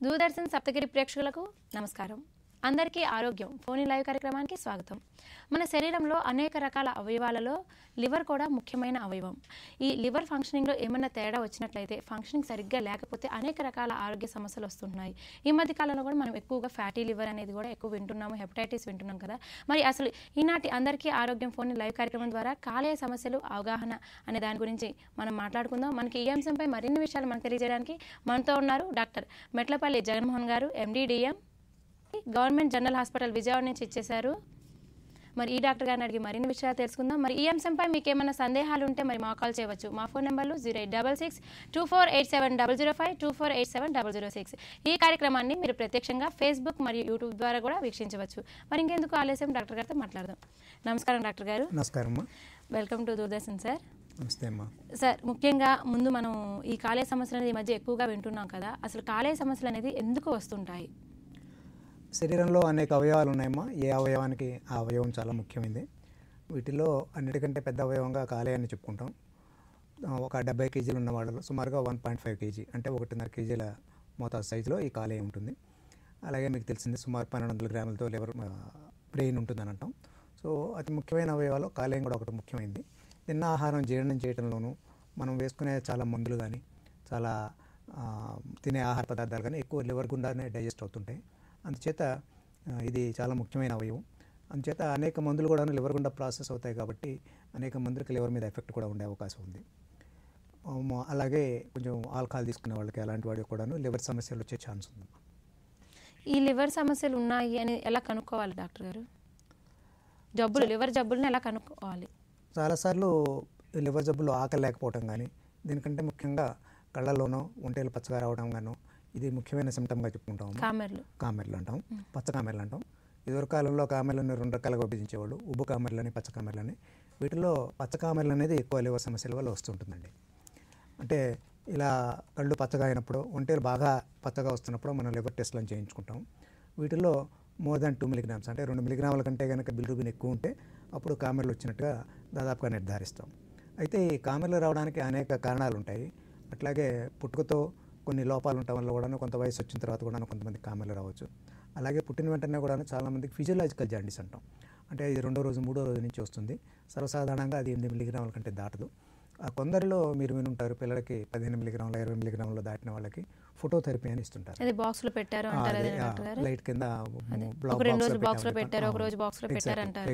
దూరదర్శన్ సప్తగిరి ప్రేక్షకులకు నమస్కారం. అందరికీ ఆరోగ్యం ఫోన్ లైవ్ కార్యక్రమానికి స్వాగతం. మన శరీరంలో అనేక రకాల అవయవాలలో లివర్ కూడా ముఖ్యమైన అవయవం. ఈ లివర్ ఫంక్షనింగ్లో ఏమైనా తేడా వచ్చినట్లయితే, ఫంక్షనింగ్ సరిగ్గా లేకపోతే అనేక రకాల ఆరోగ్య సమస్యలు వస్తున్నాయి. ఈ మధ్య కాలంలో కూడా మనం ఎక్కువగా ఫ్యాటీ లివర్ అనేది కూడా ఎక్కువ వింటున్నాము, హెపటైటిస్ వింటున్నాం కదా. మరి అసలు ఈనాటి అందరికీ ఆరోగ్యం ఫోన్ లైవ్ కార్యక్రమం ద్వారా కాలేయ సమస్యలు అవగాహన అనే దాని గురించి మనం మాట్లాడుకుందాం. మనకి ఈ అంశంపై మరిన్ని విషయాలు మనకు తెలియజేయడానికి మనతో ఉన్నారు డాక్టర్ మెట్లపల్లి జగన్మోహన్ గారు, MD/DM, government general hospital Vijayawada నుంచి ఇచ్చేశారు. మరి ఈ డాక్టర్ గారిని అడిగి మరిన్ని విషయాలు తెలుసుకుందాం. మరి ఈ అంశంపై మీకు ఏమైనా సందేహాలు ఉంటే మరి మా కాల్ చేయవచ్చు. మా ఫోన్ నెంబర్లు 0866-2487-005, 2487-006. ఈ కార్యక్రమాన్ని మీరు ప్రత్యక్షంగా ఫేస్బుక్ మరియు యూట్యూబ్ ద్వారా కూడా వీక్షించవచ్చు. మరి ఇంకెందుకు ఆలస్యం, డాక్టర్ గారితో మాట్లాడదాం. నమస్కారం డాక్టర్ గారు. నమస్కారం. Welcome to Doordarshan sir. నమస్తే అమ్మా. సార్, ముఖ్యంగా ముందు మనం ఈ కాలేయ సమస్యలు అనేది ఈ మధ్య ఎక్కువగా వింటున్నాం కదా. అసలు కాలేయ సమస్యలు అనేది ఎందుకు వస్తుంటాయి? శరీరంలో అనేక అవయవాలు ఉన్నాయమ్మా. ఏ అవయవానికి ఆ అవయవం చాలా ముఖ్యమైనది. వీటిలో అన్నిటికంటే పెద్ద అవయవంగా కాలేయాన్ని చెప్పుకుంటాం. ఒక 70 కేజీలు ఉన్న వాళ్ళలో సుమారుగా 1.5 కేజీ అంటే 1.5 కేజీల మోతాదు సైజులో ఈ కాలేయం ఉంటుంది. అలాగే మీకు తెలిసింది సుమారు 1200 గ్రాములతో లివర్ బ్రెయిన్ ఉంటుందని అంటాం. సో అతి ముఖ్యమైన అవయవాలో కాలేయం కూడా ఒకటి ముఖ్యమైనది. తిన్న ఆహారం జీర్ణం చేయడంలోనూ, మనం వేసుకునే చాలా మందులు కానీ, చాలా తినే ఆహార పదార్థాలు కానీ ఎక్కువ లివర్ గుండానే డైజెస్ట్ అవుతుంటాయి. అందుచేత ఇది చాలా ముఖ్యమైన అవయవం. అందుచేత అనేక మందులు కూడా లివర్ గుండా ప్రాసెస్ అవుతాయి కాబట్టి అనేక మందులకి లివర్ మీద ఎఫెక్ట్ కూడా ఉండే అవకాశం ఉంది. అలాగే కొంచెం ఆల్కహాల్ తీసుకునే వాళ్ళకి, అలాంటి వాడికి కూడా లివర్ సమస్యలు వచ్చే ఛాన్స్ ఉంది. ఈ లివర్ సమస్యలు ఉన్నాయి అని ఎలా కనుక్కోవాలి డాక్టర్ గారు? లివర్ జబ్బులను ఎలా కనుక్కోవాలి? చాలాసార్లు లివర్ జబ్బులు ఆకలి లేకపోవడం కానీ, దీనికంటే ముఖ్యంగా కళ్ళల్లోనూ ఒంటేలు పచ్చగా రావడం గాను, ఇది ముఖ్యమైన సిమ్టమ్గా చెప్పుకుంటాము. కామెర్లు అంటాం, పచ్చ కామెర్లు అంటాం. ఇదివరకు కాలంలో కామెర్లను 2 రకాలుగా విభజించేవాళ్ళు, ఉబ్బు కామెర్లని, పచ్చ కామెర్లని. వీటిలో పచ్చ కామెర్లు అనేది ఎక్కువ లివర్ సమస్యల వల్ల వస్తుంటుందండి. అంటే ఇలా కళ్ళు పచ్చగా అయినప్పుడు, ఒంటేలు బాగా పచ్చగా వస్తున్నప్పుడు మనం లివర్ టెస్ట్లను చేయించుకుంటాం. వీటిలో మోర్ దాన్ 2 మిలీగ్రామ్స్ అంటే 2 మిలీగ్రాముల కంటే కనుక బిలిరూబిన్ ఎక్కువ ఉంటే అప్పుడు కామెర్లు వచ్చినట్టుగా దాదాపుగా నిర్ధారిస్తాం. అయితే ఈ కామెర్లు రావడానికి అనేక కారణాలు ఉంటాయి. అట్లాగే పుట్టుకతో కొన్ని లోపాలు ఉండటం వల్ల కూడా కొంత వయసు వచ్చిన తర్వాత కూడా కొంతమంది కామెర్లు రావచ్చు. అలాగే పుట్టిన వెంటనే కూడా చాలామందికి ఫిజియోలాజికల్ జాండీస్ అంటాం. అంటే ఇది 2వ రోజు 3వ రోజు నుంచి వస్తుంది. సర్వసాధారణంగా అది 8 మిలీగ్రాముల కంటే దాటదు. కొందరిలో మీరు వినుంటారు, పిల్లలకి 15 మిలీగ్రాములు 20 మిలీగ్రాములు దాటిన వాళ్ళకి ఫోటోథెరపీ అని ఇస్తుంటారు. లైట్ కింద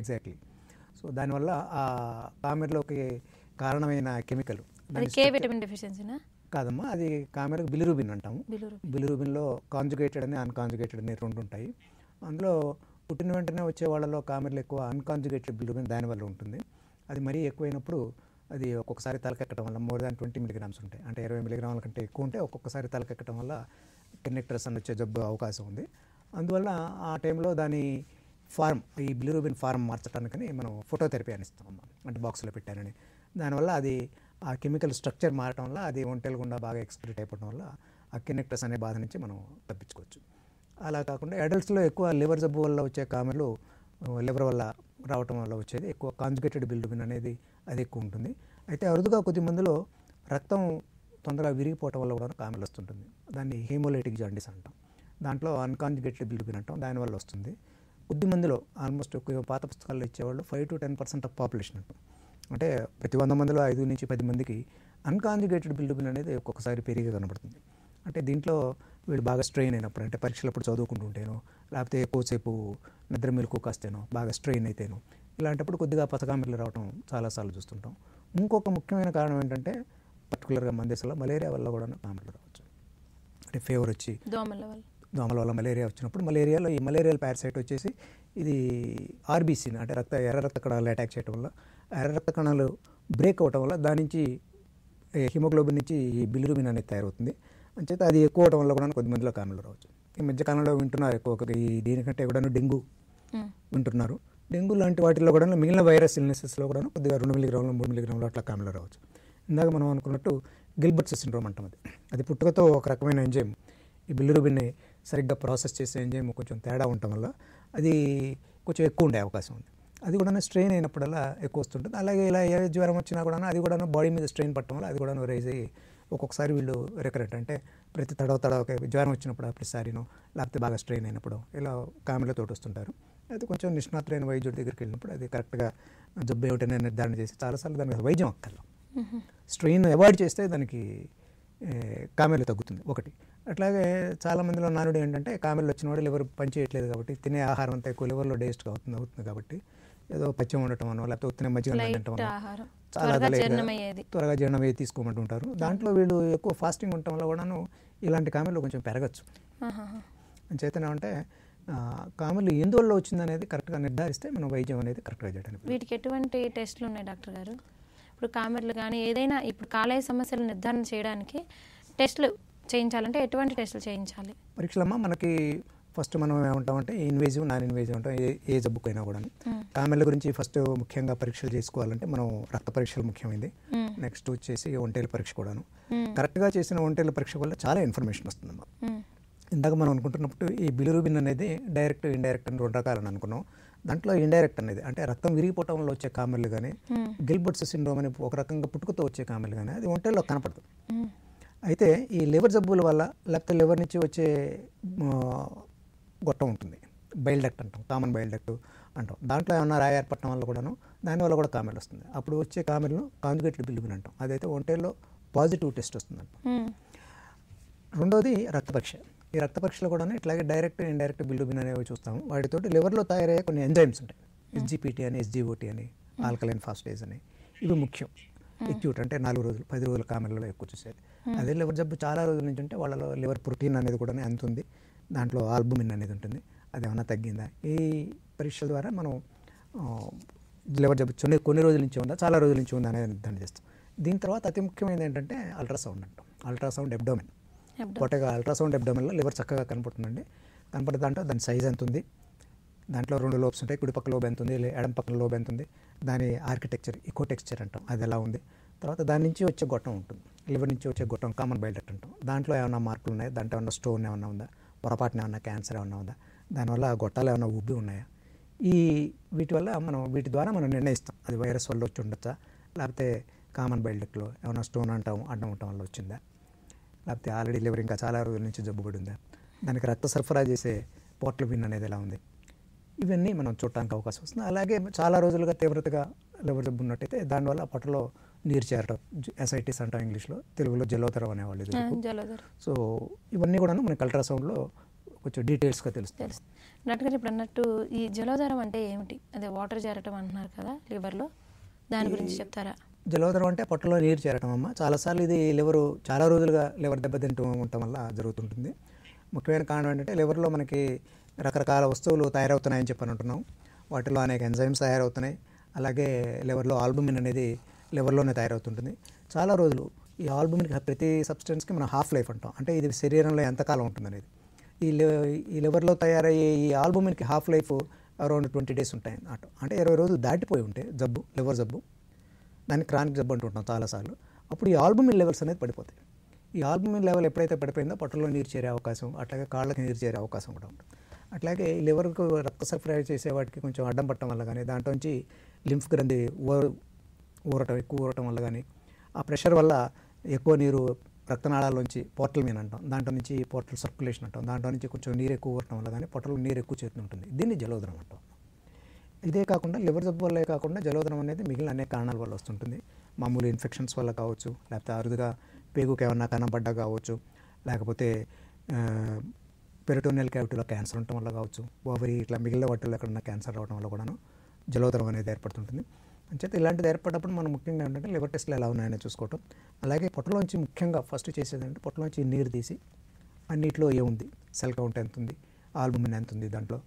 ఎగ్జాక్ట్లీ. సో దానివల్ల ఆ కామెర్లోకి కారణమైన కెమికల్ కాదమ్మా, అది కామెర్కి బిలిరూబిన్ అంటాము. బిలిరూబిన్లో కాంజుగేటెడ్ అని, అన్కాంజుగేటెడ్ అని 2 ఉంటాయి. అందులో పుట్టిన వెంటనే వచ్చే వాళ్ళలో కామెర్లు ఎక్కువ అన్కాంజుగేటెడ్ బిలిరూబిన్ దానివల్ల ఉంటుంది. అది మరీ ఎక్కువైనప్పుడు అది ఒక్కొక్కసారి తలకెక్కడం వల్ల మోర్ దాన్ 20 మిలీగ్రామ్స్ ఉంటాయి. అంటే 20 మిలీగ్రాముల కంటే ఎక్కువ ఉంటే ఒక్కొక్కసారి తలకెక్కడం వల్ల కెన్నెక్టర్స్ అని వచ్చే జబ్బు అవకాశం ఉంది. అందువల్ల ఆ టైంలో దాని ఫార్మ్, ఈ బిలిరూబిన్ ఫార్మ్ మార్చడానికని మనం ఫోటోథెరపీ అని ఇస్తామమ్మా. అంటే బాక్స్లో పెట్టానని. దానివల్ల అది ఆ కెమికల్ స్ట్రక్చర్ మారటం వల్ల అది ఒంటెలు గుండా బాగా ఎక్స్క్రీట్ అయిపోవడం వల్ల ఆ కెన్నెక్టర్స్ అనే బాధ నుంచి మనం తప్పించుకోవచ్చు. అలా కాకుండా అడల్ట్స్లో ఎక్కువ లివర్ జబ్బు వల్ల వచ్చే కామెర్లు లివర్ వల్ల రావటం వల్ల వచ్చేది ఎక్కువ కాంజుగేటెడ్ బిలిరూబిన్ అనేది అది ఎక్కువ ఉంటుంది. అయితే అరుదుగా కొద్ది మందిలో రక్తం తొందరగా విరిగిపోవటం వల్ల కూడా కామెర్లు వస్తుంటుంది. దాన్ని హీమోలైటిక్ జాండీస్ అంటాం. దాంట్లో అన్కాంజుగేటెడ్ బిలిరూబిన్ అంటాం, దానివల్ల వస్తుంది. కొద్ది మందిలో ఆల్మోస్ట్ పాత పుస్తకాల్లో ఇచ్చేవాళ్ళు 5 to 10% ఆఫ్ పాపులేషన్ అంటాం. అంటే ప్రతి 100 మందిలో 5 నుంచి 10 మందికి అన్కాంజుగేటెడ్ బిలిరూబిన్ అనేది ఒక్కొక్కసారి పెరిగి కనబడుతుంది. అంటే దీంట్లో వీళ్ళు బాగా స్ట్రెయిన్ అయినప్పుడు, అంటే పరీక్షలప్పుడు చదువుకుంటుంటేనో, లేకపోతే ఎక్కువసేపు నిద్ర మెలకు కాస్తేనో, బాగా స్ట్రెయిన్ అయితేనో, ఇలాంటప్పుడు కొద్దిగా పచ్చకామెర్లు రావడం చాలాసార్లు చూస్తుంటాం. ఇంకొక ముఖ్యమైన కారణం ఏంటంటే పర్టికులర్గా మన దేశంలో మలేరియా వల్ల కూడా కామెర్లు రావచ్చు. అంటే ఫీవర్ వచ్చి దోమల వల్ల మలేరియా వచ్చినప్పుడు, మలేరియాలో ఈ మలేరియల్ పారాసైట్ వచ్చేసి ఇది ఆర్బీసీని అంటే ఎర్ర రక్త కణాలు అటాక్ చేయడం వల్ల, ఎర్ర రక్త కణాలు బ్రేక్ అవ్వటం వల్ల దాని నుంచి హిమోగ్లోబిన్ నుంచి ఈ బిలిరూబిన్ అనేది తయారవుతుంది. అంచేత అది ఎక్కువ అవడం వల్ల కూడా కొద్దిమందిలో కామెర్లు రావచ్చు. ఈ మధ్యకాలంలో వింటున్నారు ఎక్కువ, ఈ దీనికంటే కూడా డెంగ్యూ వింటున్నారు. డెంగ్యూ లాంటి వాటిల్లో కూడా మిగిలిన వైరస్ ఇల్నెసెస్లో కూడా కొద్దిగా 2 మిలీగ్రాములు 3 మిలీగ్రాములు అట్లా కామెర్లు రావచ్చు. ఇందాక మనం అనుకున్నట్టు గిల్బర్ట్స్ సిండ్రోమ్ అంటాం. అది పుట్టుకతో ఒక రకమైన ఎంజైమ్, ఈ బిలిరూబిన్ని సరిగ్గా ప్రాసెస్ చేసే ఎంజైమ్ కొంచెం తేడా ఉండటం వల్ల అది కొంచెం ఎక్కువ ఉండే అవకాశం ఉంది. అది కూడా స్ట్రెయిన్ అయినప్పుడల్లా ఎక్కువ వస్తుంటుంది. అలాగే ఇలా ఏ జ్వరం వచ్చినా కూడా అది కూడా బాడీ మీద స్ట్రెయిన్ పట్టడం వల్ల అది కూడా రైజ్ అయ్యి ఒక్కొక్కసారి వీళ్ళు రికరెంట్ అంటే ప్రతి తడవ జ్వరం వచ్చినప్పుడు ప్రతిసారినో లేకపోతే బాగా స్ట్రెయిన్ అయినప్పుడు ఇలా కామెర్లతో వస్తుంటారు. అయితే కొంచెం నిష్ణాతులైన వైద్యుడి దగ్గరికి వెళ్ళినప్పుడు అది కరెక్ట్గా జబ్బు ఏమిటనే నిర్ధారణ చేసి చాలాసార్లు దానికి వైద్యం అక్కర్లేదు. స్ట్రెయిన్ అవాయిడ్ చేస్తే దానికి కామెర్లు తగ్గుతుంది ఒకటి. అట్లాగే చాలామందిలో నానుడు ఏంటంటే కామెర్లు వచ్చినవాడు లివర్ పనిచేయట్లేదు కాబట్టి తినే ఆహారం అంతా ఎక్కువ లివర్లో డైజెస్ట్ అవుతుంది కాబట్టి ఏదో పచ్చం ఉండటం అనో లేకపోతే ఉత్తిన మజ్జిగ తినటం చాలా త్వరగా జీర్ణమయ్యి తీసుకోమంటుంటారు. దాంట్లో వీళ్ళు ఎక్కువ ఫాస్టింగ్ ఉండటం వల్ల కూడాను ఇలాంటి కామెర్లు కొంచెం పెరగచ్చు. అంచేతనే అంటే కామెర్లు ఎందువల్ల వచ్చిందనేది కరెక్ట్గా నిర్ధారిస్తే మనం వైద్యం అనేది కరెక్ట్గా చేయడానికి. వీటికి ఎటువంటి టెస్టులు ఉన్నాయి డాక్టర్ గారు? ఇప్పుడు కామెర్లు కానీ ఏదైనా ఇప్పుడు కాలేయ సమస్యలు నిర్ధారణ చేయడానికి టెస్టులు చేయించాలంటే ఎటువంటి టెస్టులు చేయించాలి? పరీక్షలమ్మ మనకి ఫస్ట్ మనం ఏమంటామంటే ఇన్వేజివ్ నాన్ ఇన్వేజివ్ అంటాం ఏ జబ్బుకైనా కూడా. కామెర్ల గురించి ఫస్ట్ ముఖ్యంగా పరీక్షలు చేసుకోవాలంటే మనం రక్త పరీక్షలు ముఖ్యమైనది. నెక్స్ట్ వచ్చేసి ఒంటేల పరీక్ష కూడాను. కరెక్ట్గా చేసిన ఒంటేల పరీక్ష వల్ల చాలా ఇన్ఫర్మేషన్ వస్తుందమ్మా. ఇందాక మనం అనుకుంటున్నప్పుడు ఈ బిలిరూబిన్ అనేది డైరెక్ట్ ఇండైరెక్ట్ అని 2 రకాలని అనుకున్నాం. దాంట్లో ఇండైరెక్ట్ అనేది అంటే రక్తం విరిగిపోవటం వల్ల వచ్చే కామెర్లు కానీ గిల్బర్ట్స్ సిండ్రోమ్ అని ఒక రకంగా పుట్టుకతో వచ్చే కామెర్లు కానీ అది ఒంటేల్లో కనపడదు. అయితే ఈ లివర్ జబ్బుల వల్ల లేకపోతే లివర్ నుంచి వచ్చే గొట్టం ఉంటుంది, బైల్ డక్ట్ అంటాం, కామన్ బైల్ డక్ట్ అంటాం. దాంట్లో ఏమన్నా రాయి ఏర్పడటం వల్ల కూడాను దానివల్ల కూడా కామెర్లు వస్తుంది. అప్పుడు వచ్చే కామెర్లను కాంజుగేటెడ్ బిలిరూబిన్ అంటాం. అదైతే ఒంటేల్లో పాజిటివ్ టెస్ట్ వస్తుందంట. రెండోది రక్త పరీక్ష. ఈ రక్త పరీక్షలో కూడా ఇట్లాగే డైరెక్ట్ ఇండైరెక్ట్ బిలిరూబిన్ అనేవి చూస్తాము. వాటితోటి లివర్లో తయారయ్యే కొన్ని ఎంజైమ్స్ ఉంటాయి, ఎస్జిపిటి అని, ఎస్జిఓటి అని, ఆల్కలైన్ ఫాస్ఫేజ్ అని. ఇవి ముఖ్యం. ఎక్యూట్ అంటే 4 రోజులు 10 రోజుల కామెర్లలో ఎక్కువ చూసేది. అదే లివర్ జబ్బు చాలా రోజుల నుంచి ఉంటే వాళ్ళలో లివర్ ప్రోటీన్ అనేది కూడా ఎంత ఉంది, దాంట్లో ఆల్బుమిన్ అనేది ఉంటుంది, అది ఏమైనా తగ్గిందా, ఈ పరీక్షల ద్వారా మనం లివర్ జబ్బు కొన్ని రోజుల నుంచి ఉందా చాలా రోజుల నుంచి ఉందా అనేది నిర్ధారణ చేస్తాం. దీని తర్వాత అతి ముఖ్యమైనది ఏంటంటే అల్ట్రాసౌండ్ అంటాం. అల్ట్రాసౌండ్ అబ్డోమెన్, పొట్టగా అల్ట్రాసౌండ్ అబ్డోమెన్లో లివర్ చక్కగా కనపడుతుందండి. కనపడే దాంట్లో దాని సైజ్ ఎంత ఉంది, దాంట్లో 2 లోబ్స్ ఉంటాయి, కుడి పక్క లోబ్ ఎంత ఉంది, ఎడమ పక్కన లోబ్ ఎంత ఉంది, దాని ఆర్కిటెక్చర్ ఇకో టెక్స్చర్ అంటాం, అది ఎలా ఉంది. తర్వాత దాని నుంచి వచ్చే గొట్టం ఉంటుంది, లివర్ నుంచి వచ్చే గొట్టం కామన్ బైల్ డక్ట్ అంటాం. దాంట్లో ఏమైనా మార్పులు ఉన్నాయా, దాంట్లో ఏమైనా స్టోన్ ఏమైనా ఉందా, పొరపాటున ఏమైనా క్యాన్సర్ ఏమైనా ఉందా, దానివల్ల గొట్టాలు ఏమైనా ఉబ్బి ఉన్నాయా, వీటి ద్వారా మనం నిర్ణయిస్తాం అది వైరస్ వల్ల వచ్చి ఉండొచ్చా, లేకపోతే కామన్ బైల్ డక్ట్లో ఏమైనా స్టోన్ అడ్డం ఉండటం వల్ల వచ్చిందా, లేకపోతే ఆల్రెడీ లివర్ ఇంకా చాలా రోజుల నుంచి జబ్బుపడి ఉందా, దానికి రక్త సరఫరా చేసే పోర్టల్ విన్ అనేది ఎలా ఉంది, ఇవన్నీ మనం చూడటానికి అవకాశం వస్తుంది. అలాగే చాలా రోజులుగా తీవ్రతగా లివర్ జబ్బు ఉన్నట్టయితే దానివల్ల పొట్టలో నీరు చేరటం, ఎసైటిస్ అంటాం ఇంగ్లీష్లో, తెలుగులో జలోదరం అనేవాళ్ళు. సో ఇవన్నీ కూడా మనకి అల్ట్రాసౌండ్లో కొంచెం డీటెయిల్స్గా తెలుస్తుంది. డాక్టర్ గారు ఇప్పుడు అన్నట్టు ఈ జలోదరం అంటే ఏమిటి? అదే వాటర్ చేరటం అంటున్నారు కదా లివర్లో, దాని గురించి చెప్తారా? జలోదరం అంటే పొట్టలో నీరు చేరటం అమ్మ. చాలాసార్లు ఇది చాలా రోజులుగా లివర్ దెబ్బతింటూ ఉండటం వల్ల జరుగుతుంటుంది. ముఖ్యమైన కారణం ఏంటంటే లివర్లో మనకి రకరకాల వస్తువులు తయారవుతున్నాయని చెప్పని అంటున్నాం. వాటిలో అనేక ఎంజైమ్స్ తయారవుతున్నాయి. అలాగే లివర్లో ఆల్బుమిన్ అనేది లివర్లోనే తయారవుతుంటుంది. చాలా రోజులు ఈ ఆల్బుమిన్కి ప్రతి సబ్స్టెన్స్కి మనం హాఫ్ లైఫ్ అంటాం, అంటే ఇది శరీరంలో ఎంతకాలం ఉంటుంది అనేది. ఈ లివర్లో తయారయ్యే ఈ ఆల్బుమిన్కి హాఫ్ లైఫ్ అరౌండ్ 20 days ఉంటాయి అన్నట్టు. అంటే 20 రోజులు దాటిపోయి ఉంటే లివర్ జబ్బు, దాన్ని క్రానిక్ జబ్బు అంటుంటాం చాలాసార్లు. అప్పుడు ఈ ఆల్బుమిన్ లెవెల్స్ అనేది పడిపోతాయి. ఈ ఆల్బుమిన్ లెవెల్ ఎప్పుడైతే పడిపోయిందో పొట్టలో నీరు చేరే అవకాశం, అట్లాగే కాళ్ళకి నీరు చేరే అవకాశం కూడా ఉంటుంది. అట్లాగే ఈ లివర్కు రక్త సరఫరా చేసే వాటికి కొంచెం అడ్డం పట్టడం వల్ల కానీ, దాంట్లోంచి లింఫ్ గ్రంథి ఎక్కువ ఊరటం వల్ల కానీ, ఆ ప్రెషర్ వల్ల ఎక్కువ నీరు రక్తనాళాల్లోంచి పోర్టల్ మీన్ అంటాం, దాంట్లో నుంచి పోర్టల్ సర్క్యులేషన్ అంటాం, దాంట్లో నుంచి కొంచెం నీరు ఎక్కువ ఊరటం వల్ల కానీ పొట్టలో నీరు ఎక్కువ చేరుతుంటుంది. దీన్ని జలోదరం అంటాం. ఇదే కాకుండా లివర్ జబ్బు వల్లే కాకుండా జలోదరం అనేది మిగిలిన అనేక కారణాల వల్ల వస్తుంటుంది. మామూలు ఇన్ఫెక్షన్స్ వల్ల కావచ్చు, లేకపోతే అరుదుగా పేగుకి ఏమన్నా కనబడ్డా కావచ్చు, లేకపోతే పెరిటోనియల్ క్యావిటీలో క్యాన్సర్ ఉండటం వల్ల కావచ్చు, ఓవరీ ఇట్లా మిగిలిన వాటిల్లో ఎక్కడన్నా క్యాన్సర్ రావడం వల్ల కూడాను జలోదరం అనేది ఏర్పడుతుంటుంది. అంచేత ఇలాంటిది ఏర్పడినప్పుడు మనం ముఖ్యంగా ఏంటంటే లివర్ టెస్ట్లు ఎలా ఉన్నాయని చూసుకోవటం. అలాగే పొట్టలోంచి ముఖ్యంగా ఫస్ట్ చేసేది అంటే పొట్టలోంచి నీరు తీసి అన్నిట్లో ఏముంది, సెల్ కౌంట్ ఎంత ఉంది, ఆల్బుమిన్ ఎంత ఉంది, దాంట్లో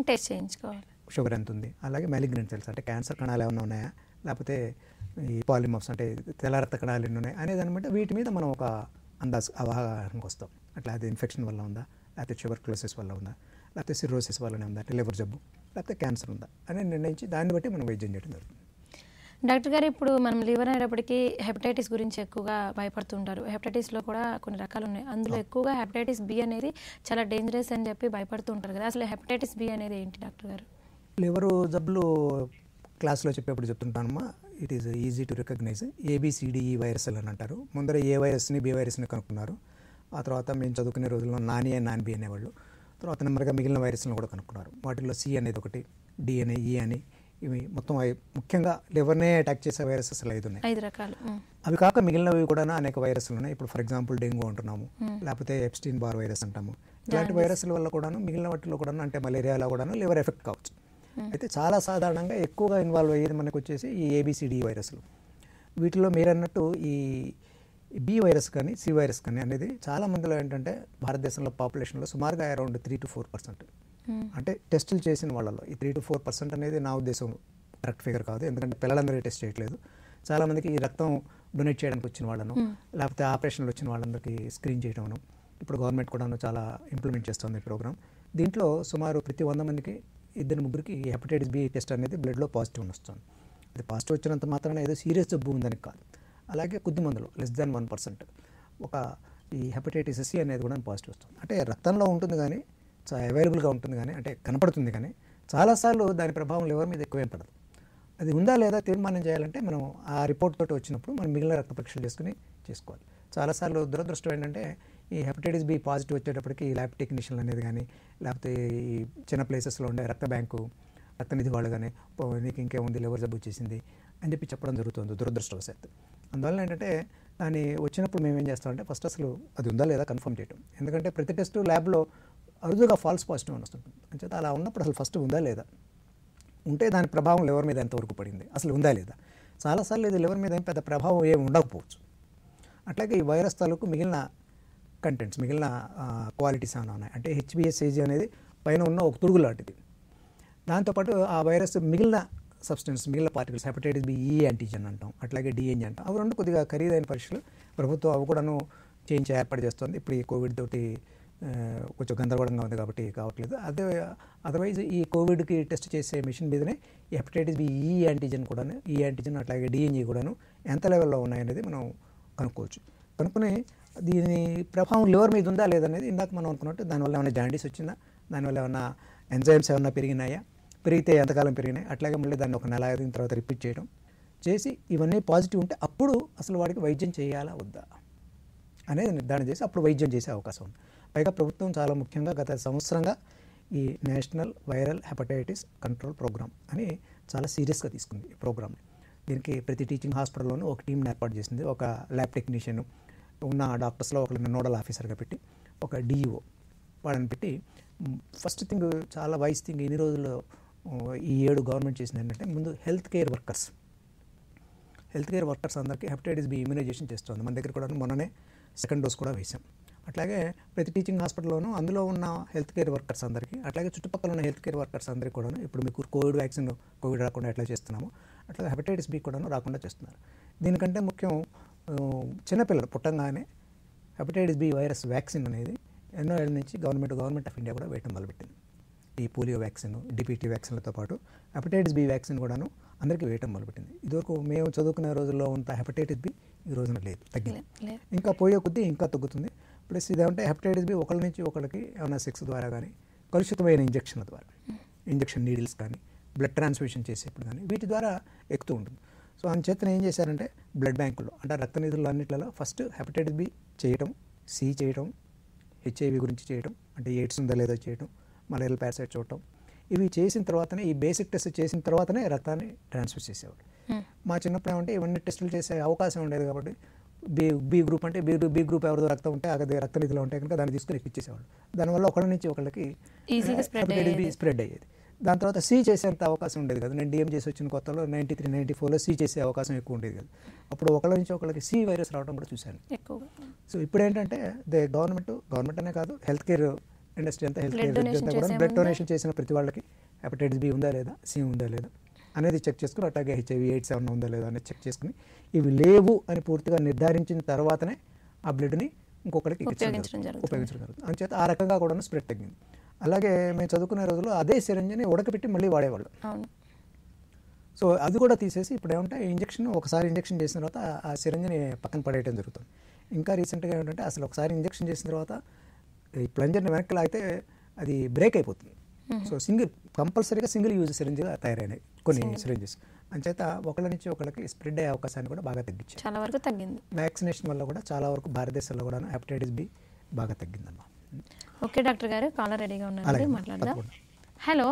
టెస్ట్ చేయించుకోవాలి, షుగర్ ఎంత ఉంది, అలాగే మ్యాలిగ్నెంట్ సెల్స్ అంటే క్యాన్సర్ కణాలు ఏమైనా ఉన్నాయా, లేకపోతే ఈ పాలిమర్స్ అంటే తెల్ల రక్త కణాలు ఎన్ని ఉన్నాయి అనేది అనమాట. వీటి మీద మనం ఒక అవగాహనకు వస్తాం. అట్లా అది ఇన్ఫెక్షన్ వల్ల ఉందా, లేకపోతే ట్యూబర్క్యులోసిస్ వల్ల ఉందా, లేకపోతే సిరోసిస్ వల్లనే ఉందా, అంటే లివర్ జబ్బు, లేకపోతే క్యాన్సర్ ఉందా అని నిర్ణయించి దాన్ని బట్టి మనం వైద్యం చేయడం జరుగుతుంది. డాక్టర్ గారు ఇప్పుడు మనం లివర్ అనేటప్పటికీ హెపటైటిస్ గురించి ఎక్కువగా భయపడుతుంటారు. హెపటైటిస్లో కూడా కొన్ని రకాలు ఉన్నాయి. అందులో ఎక్కువగా హెపటైటిస్ బి అనేది చాలా డేంజరస్ అని చెప్పి భయపడుతూ ఉంటారు కదా. అసలు హెపటైటిస్ బి అనేది ఏంటి డాక్టర్ గారు? లివరు జబ్బులు క్లాస్లో చెప్పేప్పుడు చెప్తుంటానమ్మా. It is easy to recognize. A B C D E వైరస్లు అని అంటారు. ముందర ఏ వైరస్ని బి వైరస్ని కనుక్కున్నారు. ఆ తర్వాత మేము చదువుకునే రోజుల్లో నాని బి అనేవాళ్ళు. తర్వాత నెమ్మదిగా మిగిలిన వైరస్లను కూడా కనుక్కున్నారు. వాటిల్లో సి అనేది ఒకటి, డి అని, ఈ అని, ఇవి మొత్తం ముఖ్యంగా లివర్నే అటాక్ చేసే వైరసెస్ 5 ఉన్నాయి. 5 రకాలు. అవి కాక మిగిలినవి కూడా అనేక వైరస్లు ఉన్నాయి. ఇప్పుడు ఫర్ ఎగ్జాంపుల్ డెంగ్యూ అంటున్నాము, లేకపోతే ఎప్స్టీన్ బార్ వైరస్ అంటాము. ఇలాంటి వైరస్ల వల్ల కూడాను మిగిలిన వాటిలో కూడా అంటే మలేరియాలో కూడాను లివర్ ఎఫెక్ట్ కావచ్చు. అయితే చాలా సాధారణంగా ఎక్కువగా ఇన్వాల్వ్ అయ్యేది మనకు వచ్చేసి ఈ ఏబిసిడి వైరస్లు. వీటిలో మీరు అన్నట్టు ఈ బి వైరస్ కానీ సి వైరస్ కానీ అనేది చాలా మందిలో ఏంటంటే భారతదేశంలో పాపులేషన్లో సుమారుగా అరౌండ్ 3 to 4%. అంటే టెస్టులు చేసిన వాళ్ళలో ఈ 3 to 4% అనేది నా ఉద్దేశం కరెక్ట్ ఫిగర్ కాదు. ఎందుకంటే పిల్లలందరికీ టెస్ట్ చేయట్లేదు. చాలామందికి ఈ రక్తం డొనేట్ చేయడానికి వచ్చిన వాళ్ళను, లేకపోతే ఆపరేషన్లు వచ్చిన వాళ్ళందరికీ స్క్రీన్ చేయడం ఇప్పుడు గవర్నమెంట్ కూడా చాలా ఇంప్లిమెంట్ చేస్తుంది ఈ ప్రోగ్రామ్. దీంట్లో సుమారు ప్రతి 100 మందికి 2-3కి ఈ హెపటైటిస్ బి టెస్ట్ అనేది బ్లడ్లో పాజిటివ్ వస్తుంది. అది పాజిటివ్ వచ్చినంత మాత్రాన ఏదో సీరియస్ జబ్బు ఉందని కాదు. అలాగే కొద్ది మందిలో <1% ఒక ఈ హెపటైటిస్ సి అనేది కూడా పాజిటివ్ వస్తుంది. అంటే రక్తంలో ఉంటుంది కానీ అవైలబుల్గా ఉంటుంది కానీ అంటే కనపడుతుంది కానీ చాలాసార్లు దాని ప్రభావం లివర్ మీద ఎక్కువేం పడదు. అది ఉందా లేదా తీర్మానం చేయాలంటే మనం ఆ రిపోర్ట్ తోటి వచ్చినప్పుడు మనం మిగిలిన రక్త పరీక్షలు చేసుకోవాలి. చాలాసార్లు దురదృష్టం ఏంటంటే ఈ హెపటైటిస్ బి పాజిటివ్ వచ్చేటప్పటికి ఈ ల్యాబ్ టెక్నీషియన్లు అనేది కానీ, లేకపోతే ఈ చిన్న ప్లేసెస్లో ఉండే రక్త బ్యాంకు రక్తనిధి వాళ్ళు కానీ నీకు ఇంకేముంది లివర్ జబ్బు వచ్చేసింది అని చెప్పి చెప్పడం జరుగుతుంది దురదృష్టవశాత్తు. అందువల్ల ఏంటంటే దాన్ని వచ్చినప్పుడు మేము ఏం చేస్తామంటే ఫస్ట్ అసలు అది ఉందా లేదా కన్ఫర్మ్ చేయడం. ఎందుకంటే ప్రతి టెస్ట్ ల్యాబ్లో అరుదుగా ఫాల్స్ పాజిటివ్ అని వస్తుంది. అంచేత అలా ఉన్నప్పుడు అసలు ఫస్ట్ ఉందా లేదా, ఉంటే దాని ప్రభావం లివర్ మీద ఎంతవరకు పడింది, అసలు ఉందా లేదా. చాలాసార్లు ఇది లివర్ మీద ఏం పెద్ద ప్రభావం ఏమి ఉండకపోవచ్చు. అట్లాగే ఈ వైరస్ తాలూకు మిగిలిన కంటెంట్స్, మిగిలిన క్వాలిటీస్ ఏమైనా ఉన్నాయి. అంటే హెచ్బిఎస్ఏజీ అనేది పైన ఉన్న ఒక తుడుగు లాంటిది. దాంతోపాటు ఆ వైరస్ మిగిలిన సబ్స్టెన్స్, మిగిలిన పార్టికల్స్ హెపటైటిస్ బి ఈ యాంటీజెన్ అంటాం, అట్లాగే డిఎన్జీ అంటాం. అవి రెండు కొద్దిగా ఖరీదైన పరీక్షలు. ప్రభుత్వం అవి కూడాను చేయించి ఏర్పాటు చేస్తుంది. ఇప్పుడు ఈ కోవిడ్ తోటి కొంచెం గందరగోళంగా ఉంది కాబట్టి కావట్లేదు. అదే అదర్వైజ్ ఈ కోవిడ్కి టెస్ట్ చేసే మిషన్ మీదనే ఈ హెపటైటిస్ బి ఈ యాంటీజెన్ కూడాను, ఈ యాంటీజెన్ అట్లాగే డిఎన్జీ కూడాను ఎంత లెవెల్లో ఉన్నాయనేది మనం కనుక్కోవచ్చు. కనుక్కుని దీని ప్రభావం లివర్ మీద ఉందా లేదనేది ఇందాక మనం అనుకున్నట్టు దానివల్ల ఏమైనా జాండీస్ వచ్చిందా, దానివల్ల ఏమైనా ఎంజైమ్స్ ఏమైనా పెరిగినాయా, పెరిగితే ఎంతకాలం పెరిగినాయి, అట్లాగే మళ్ళీ దాన్ని ఒక నెల 5 తర్వాత రిపీట్ చేయడం చేసి ఇవన్నీ పాజిటివ్ ఉంటే అప్పుడు అసలు వాడికి వైద్యం చేయాలా వద్దా అనేది నిర్ధారణ చేసి అప్పుడు వైద్యం చేసే అవకాశం ఉంది. పైగా ప్రభుత్వం చాలా ముఖ్యంగా గత సంవత్సరంగా ఈ national viral hepatitis control programme అని చాలా సీరియస్గా తీసుకుంది ఈ ప్రోగ్రామ్ని. దీనికి ప్రతి టీచింగ్ హాస్పిటల్లోనూ ఒక టీంని ఏర్పాటు చేసింది. ఒక ల్యాబ్ టెక్నీషియన్ ఉన్న డాక్టర్స్లో ఒకరిని నోడల్ ఆఫీసర్గా పెట్టి, ఒక డిఈఓ వాళ్ళని పెట్టి ఫస్ట్ థింగ్ చాలా వైస్ థింగ్ ఇన్ని రోజుల్లో ఈ 7 గవర్నమెంట్ చేసింది ఏంటంటే ముందు హెల్త్ కేర్ వర్కర్స్ అందరికీ హెపటైటిస్ బి ఇమ్యునైజేషన్ చేస్తుంది. మన దగ్గర కూడా మొన్ననే 2nd డోస్ కూడా వేసాం. అట్లాగే ప్రతి టీచింగ్ హాస్పిటల్లోనూ అందులో ఉన్న హెల్త్ కేర్ వర్కర్స్ అందరికీ, అట్లాగే చుట్టుపక్కల ఉన్న హెల్త్ కేర్ వర్కర్స్ అందరికీ కూడా ఇప్పుడు మీకు కోవిడ్ రాకుండా ఎట్లా చేస్తున్నామో అట్లా హెపటైటిస్ బి కూడా రాకుండా చేస్తున్నారు. దీనికంటే ముఖ్యం చిన్నపిల్లలు పుట్టంగానే హెపటైటిస్ బి వైరస్ వ్యాక్సిన్ అనేది ఎన్నో ఏళ్ళ నుంచి గవర్నమెంట్ ఆఫ్ ఇండియా కూడా వేయటం మొదలుపెట్టింది. ఈ పోలియో వ్యాక్సిన్, డిపిటీ వ్యాక్సిన్లతో పాటు హెపటైటిస్ బి వ్యాక్సిన్ కూడాను అందరికీ వేయటం మొదలుపెట్టింది. ఇదివరకు మేము చదువుకునే రోజుల్లో ఉన్న హెపటైటిస్ బి ఈ రోజున లేదు, తగ్గింది. ఇంకా పోయే కొద్దీ ఇంకా తగ్గుతుంది. ప్లస్ ఇదేమంటే హెపటైటిస్ బి ఒకరి నుంచి ఒకరికి ఏమైనా సెక్స్ ద్వారా కానీ, కలుషితమైన ఇంజక్షన్ల ద్వారా, ఇంజక్షన్ నీడిల్స్ కానీ, బ్లడ్ ట్రాన్స్ఫ్యూషన్ చేసేప్పుడు కానీ వీటి ద్వారా ఎక్కుతూ ఉంటుంది. సో అందుచేతన ఏం చేశారంటే బ్లడ్ బ్యాంకుల్లో అంటే రక్తనిధులు అన్నింటిలో ఫస్ట్ హెపటైటిస్ బి చేయటం, సి చేయటం, హెచ్ఐవి గురించి చేయటం అంటే ఎయిడ్స్ ఉందా లేదో చేయటం, మలేరియల్ పారాసైట్ చూడటం, ఇవి చేసిన తర్వాతనే ఈ బేసిక్ టెస్ట్ చేసిన తర్వాతనే రక్తాన్ని ట్రాన్స్ఫర్ చేసేవాడు. మా చిన్నప్పుడు ఏమంటే ఇవన్నీ టెస్టులు చేసే అవకాశం ఉండేది కాబట్టి బి గ్రూప్ అంటే బి గ్రూప్ ఎవరిదో రక్తం ఉంటే అదే రక్తనిధిలో ఉంటే కనుక దాన్ని తీసుకుని ఎక్కిచ్చేసేవాళ్ళు. దానివల్ల ఒకళ్ళ నుంచి ఒకళ్ళకి హెపటైటిస్ బి స్ప్రెడ్ అయ్యేది. దాని తర్వాత సి చేసేంత అవకాశం ఉండేది కదా. నేను డిఎం చేసి వచ్చిన కొత్తలో 93, 94లో సి చేసే అవకాశం ఎక్కువ ఉండేది కదా. అప్పుడు ఒకళ్ళ నుంచి ఒకళ్ళకి సి వైరస్ రావడం కూడా చూశాను. సో ఇప్పుడు ఏంటంటే గవర్నమెంట్ అనే కాదు, హెల్త్ కేర్ ఇండస్ట్రీ అంతా హెల్త్ కేర్ కూడా బ్లడ్ డొనేషన్ చేసిన ప్రతి వాళ్ళకి హెపటైటిస్ బి ఉందా లేదా, సి ఉందా లేదా అనేది చెక్ చేసుకుని, అట్లాగే హెచ్ఐవి ఎయిడ్స్ ఏమన్నా ఉందా లేదా అనేది చెక్ చేసుకుని ఇవి లేవు అని పూర్తిగా నిర్ధారించిన తర్వాతనే ఆ బ్లడ్ని ఇంకొకరికి ఉపయోగించడం జరుగుతుంది. అందుచేత ఆ రకంగా కూడా స్ప్రెడ్ తగ్గింది. అలాగే మేము చదువుకునే రోజుల్లో అదే సిరంజిని ఉడకపెట్టి మళ్ళీ వాడేవాళ్ళు. సో అది కూడా తీసేసి ఇప్పుడు ఏమంటే ఒకసారి ఇంజక్షన్ చేసిన తర్వాత ఆ సిరంజిని పక్కన పడేయడం జరుగుతుంది. ఇంకా రీసెంట్గా ఏంటంటే అసలు ఒకసారి ఇంజక్షన్ చేసిన తర్వాత ఈ ప్లంజర్ని వెనక్కి లాగితే అది బ్రేక్ అయిపోతుంది. సో కంపల్సరీగా సింగిల్ యూజ్ సిరింజ్గా తయారైనాయి కొన్ని సిరింజెస్. అంచేత ఒకళ్ళ నుంచి ఒకళ్ళకి స్ప్రెడ్ అయ్యే అవకాశాన్ని కూడా బాగా తగ్గించారు. చాలా వరకు తగ్గింది. వ్యాక్సినేషన్ వల్ల కూడా చాలా వరకు భారతదేశంలో కూడా హెపటైటిస్ బి బాగా తగ్గిందమ్మా. ఓకే డాక్టర్ గారు, కాలర్ రెడీగా ఉన్నారండి, మాట్లాడదాం. హలో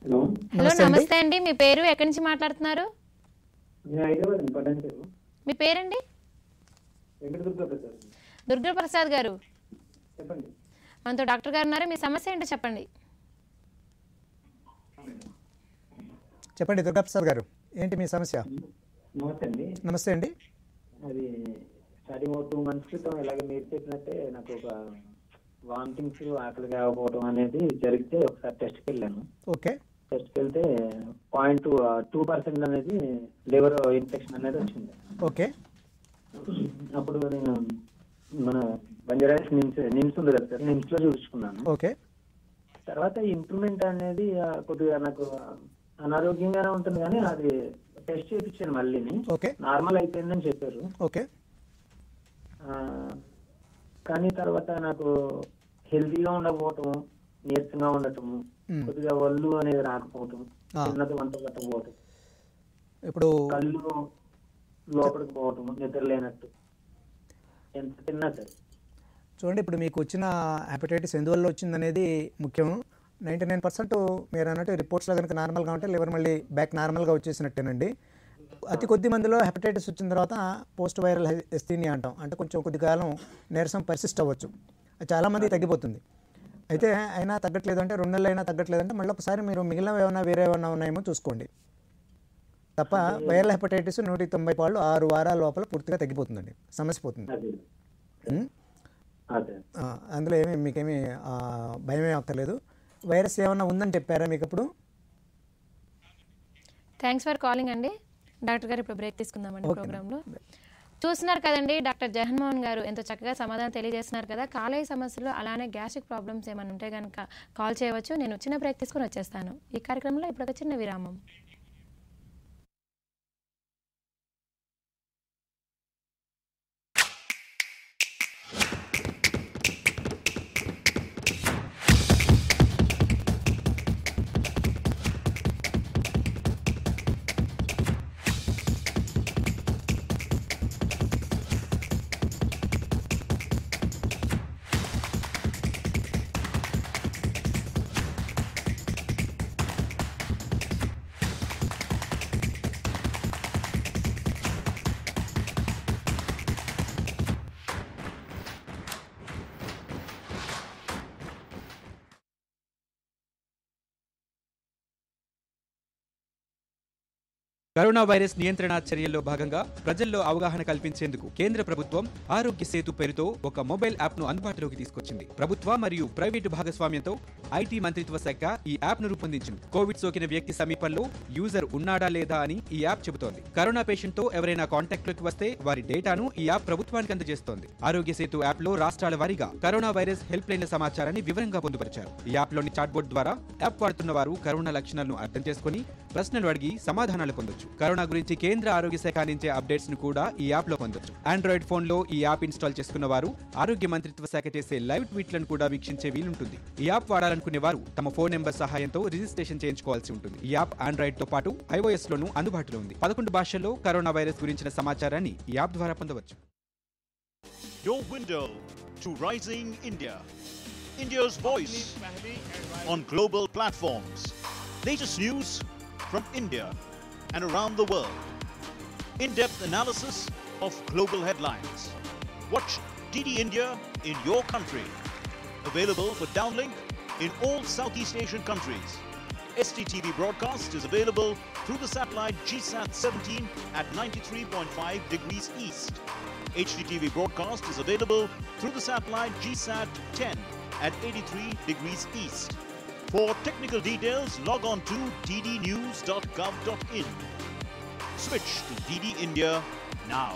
హలో హలో, నమస్తే అండి. మీ పేరు, ఎక్కడి నుంచి మాట్లాడుతున్నారు? మీ పేరండి? దుర్గాప్రసాద్ గారు. చెప్పండి. మనతో డాక్టర్ గారు ఉన్నారు. మీ సమస్య ఏంటో చెప్పండి. చెప్పండి దుర్గాప్రసాద్ గారు, ఏంటి మీ సమస్య? నమస్తే అండి. నమస్తే అండి. అది స్టార్టింగ్ 2 months క్రితం ఇలాగ మీరు చెప్పినట్టే నాకు ఒక వామిటింగ్స్, ఆకలి కాకపోవడం అనేది జరిగితే ఒకసారి టెస్ట్కి వెళ్ళాను. ఓకే. టెస్ట్కి వెళ్తే 0.2% అనేది లివర్ ఇన్ఫెక్షన్ అనేది వచ్చింది. ఓకే. అప్పుడు నేను మన బంజారాస్ నిమ్స్ ఉంది కదా సార్, నిమ్స్లో చూపించుకున్నాను. ఓకే. తర్వాత ఇంప్రూవ్మెంట్ అనేది కొద్దిగా నాకు అనారోగ్యంగానే ఉంటుంది, కానీ అది టెస్ట్ చేయించాను మళ్ళీని. ఓకే. నార్మల్ అయిపోయిందని చెప్పారు. ఓకే. కానీ తర్వాత నాకు హెల్తీగా ఉండకపోవటం, నీరసంగా ఉండటము, కొద్దిగా ఒళ్ళు అనేది రాకపోవటం, చిన్నది వంట పట్టకపోవటం, ఇప్పుడు కళ్ళు లోపలికి పోవటం, నిద్ర లేనట్టు, ఎంత తిన్నా సరే. చూడండి, ఇప్పుడు మీకు వచ్చిన హెపటైటిస్ ఎందువల్ల వచ్చిందనేది ముఖ్యం. 99% మీరు అన్నట్టు రిపోర్ట్స్లో కనుక నార్మల్గా ఉంటే లివర్ మళ్ళీ బ్యాక్ నార్మల్గా వచ్చేసినట్టేనండి. అతి కొద్ది మందిలో హెపటైటిస్ వచ్చిన తర్వాత పోస్ట్ వైరల్ ఎస్థీనియా అంటాం, అంటే కొంచెం కొద్ది కాలం నీరసం పర్సిస్ట్ అవ్వచ్చు. అది చాలామంది తగ్గిపోతుంది. అయితే అయినా తగ్గట్లేదు అంటే 2 నెలలు అయినా తగ్గట్లేదంటే మళ్ళీ ఒకసారి మీరు మిగిలినవి ఏమైనా వేరే ఏమైనా ఉన్నాయేమో చూసుకోండి తప్ప. వైరల్ హెపటైటిస్ 190 పాళ్ళు 6 వారాల లోపల పూర్తిగా తగ్గిపోతుందండి, సమస్య పోతుంది. అందులో మీకేమీ భయమే అక్కర్లేదు. వైరస్ ఏమన్నా ఉందని చెప్పారా మీకు అప్పుడు? థ్యాంక్స్ ఫర్ కాలింగ్ అండి. డాక్టర్ గారు ఇప్పుడు బ్రేక్ తీసుకుందామండి ప్రోగ్రాంలో. చూస్తున్నారు కదండి, డాక్టర్ జగన్మోహన్ గారు ఎంతో చక్కగా సమాధానం తెలియజేస్తున్నారు కదా. కాలేయ సమస్యలు అలానే గ్యాస్ట్రిక్ ప్రాబ్లమ్స్ ఏమైనా ఉంటే కనుక కాల్ చేయవచ్చు. నేను చిన్న బ్రేక్ తీసుకుని వచ్చేస్తాను. ఈ కార్యక్రమంలో ఇప్పుడు ఒక చిన్న విరామం. కరోనా వైరస్ నియంత్రణ చర్యల్లో భాగంగా ప్రజల్లో అవగాహన కల్పించేందుకు కేంద్ర ప్రభుత్వం ఆరోగ్య సేతు పేరుతో ఒక మొబైల్ యాప్ను అందుబాటులోకి తీసుకొచ్చింది. ప్రభుత్వ మరియు ప్రైవేటు భాగస్వామ్యంతో ఐటీ మంత్రిత్వ శాఖ ఈ యాప్ను రూపొందించింది. కోవిడ్ సోకిన వ్యక్తి సమీపంలో యూజర్ ఉన్నాడా లేదా అని ఈ యాప్ చెబుతోంది. కరోనా పేషెంట్తో ఎవరైనా కాంటాక్ట్లోకి వస్తే వారి డేటాను ఈ యాప్ ప్రభుత్వానికి అందజేస్తోంది. ఆరోగ్య సేతు యాప్లో రాష్ట్రాల వారీగా కరోనా వైరస్ హెల్ప్ లైన్ల సమాచారాన్ని వివరంగా పొందుపరిచారు. ఈ యాప్లోని చాట్బోర్డ్ ద్వారా యాప్ వాడుతున్న వారు కరోనా లక్షణాలను అర్థం చేసుకుని ప్రశ్నలు అడిగి సమాధానాలు పొందొచ్చు. కరోనా గురించి కేంద్ర ఆరోగ్య శాఖ అందించే అప్డేట్స్ ను కూడా ఈ యాప్ లో పొందొచ్చు. ఆండ్రాయిడ్ ఫోన్ లో ఈ యాప్ ఇన్స్టాల్ చేసుకున్న వారు ఆరోగ్య మంత్రిత్వ శాఖ చేసే లైవ్ ట్వీట్లను కూడా వీక్షించే వీలుంటుంది. ఈ యాప్ వాడాలనుకునే వారు తమ ఫోన్ నెంబర్ సహాయంతో రిజిస్ట్రేషన్ చేయించుకోవాల్సి ఉంటుంది. ఈ యాప్ ఆండ్రాయిడ్ తో పాటు iOS లోనూ అందుబాటులో ఉంది. 11 భాషల్లో కరోనా వైరస్ గురించిన సమాచారాన్ని ఈ యాప్ ద్వారా పొందవచ్చు. Your window to rising India. India's voice on global platforms. Latest news from India and around the world. In-depth analysis of global headlines. Watch DD India in your country. Available for downlink in all Southeast Asian countries. STTV broadcast is available through the satellite GSAT 17 at 93.5 degrees east. HDTV broadcast is available through the satellite GSAT 10 at 83 degrees east. For technical details, log on to ddnews.gov.in. Switch to DD India now.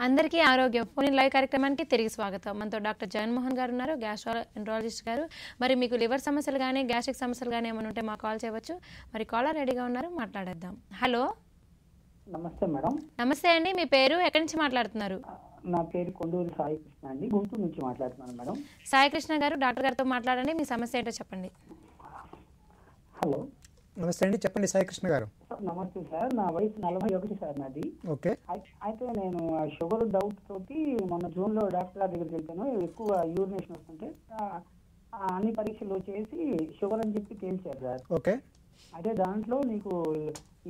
అందరికీ ఆరోగ్యం phone live కార్యక్రమానికి తిరిగి స్వాగతం. మనతో doctor Jaganmohan గారు ఉన్నారు, gastroenterologist గారు. మరి మీకు లివర్ సమస్యలు కానీ గ్యాస్ట్రిక్ సమస్యలు కానీ ఏమైనా ఉంటే మాకు కాల్ చేయవచ్చు. మరి కాలర్ రెడీగా ఉన్నారు, మాట్లాడేద్దాం. హలో, నమస్తే మేడం. నమస్తే అండి. మీ పేరు, ఎక్కడి నుంచి మాట్లాడుతున్నారు? నా పేరు కొండూరి సాయి కృష్ణ అండి, గుంటూరు నుంచి మాట్లాడుతున్నాను మేడం. సాయి కృష్ణ గారు డాక్టర్ గారితో మాట్లాడండి, మీ సమస్య ఏంటో చెప్పండి. హలో, నమస్తే అండి, చెప్పండి సాయి కృష్ణ గారు. సార్ నమస్తే సార్. నా వయసు 41 సార్ నాది. ఓకే. అయితే నేను షుగర్ డౌట్ తోటి మొన్న జూన్లో డాక్టర్ గారి దగ్గరికి వెళ్తాను. ఎక్కువ యూరినేషన్ వస్తుంటే అన్ని పరీక్షలు చేసి షుగర్ అని చెప్పి తేల్చారు సార్. ఓకే. అదే దాంట్లో నీకు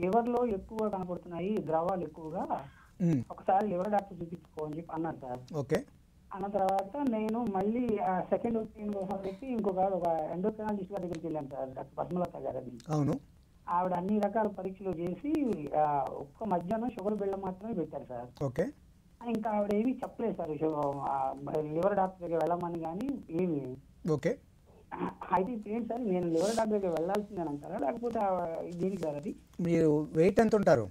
లివర్లో ఎక్కువ కనపడుతున్నాయి, ద్రవాలు ఎక్కువగా, ఒకసారి లివర్ డాక్టర్ చూపించుకో అని చెప్పి అన్నారు సార్. ఓకే. అన్న తర్వాత నేను మళ్ళీ సెకండ్ ఒపీనియన్ కోసం చెప్పి ఒక ఎండోక్రైనాలజిస్ట్ గారి దగ్గరికి వెళ్ళాను సార్, డాక్టర్ పద్మలత గారని. అవును. ఆవిడ అన్ని రకాల పరీక్షలు చేసి ఒక్క మధ్యాహ్నం షుగర్ బిళ్ళ మాత్రమే పెట్టారు సార్. ఓకే. ఇంకా ఆవిడ ఏమీ చెప్పలేదు సార్, లివర్ డాక్టర్ దగ్గర వెళ్ళమని కానీ ఏమి. ఓకే. అయితే ఇప్పుడు ఏంటి సార్, నేను లివర్ డాక్టర్ దగ్గర వెళ్ళాల్సిందని అంటారా లేకపోతే దేనికి సార్ అది? మీరు వెయిట్ ఎంత ఉంటారు?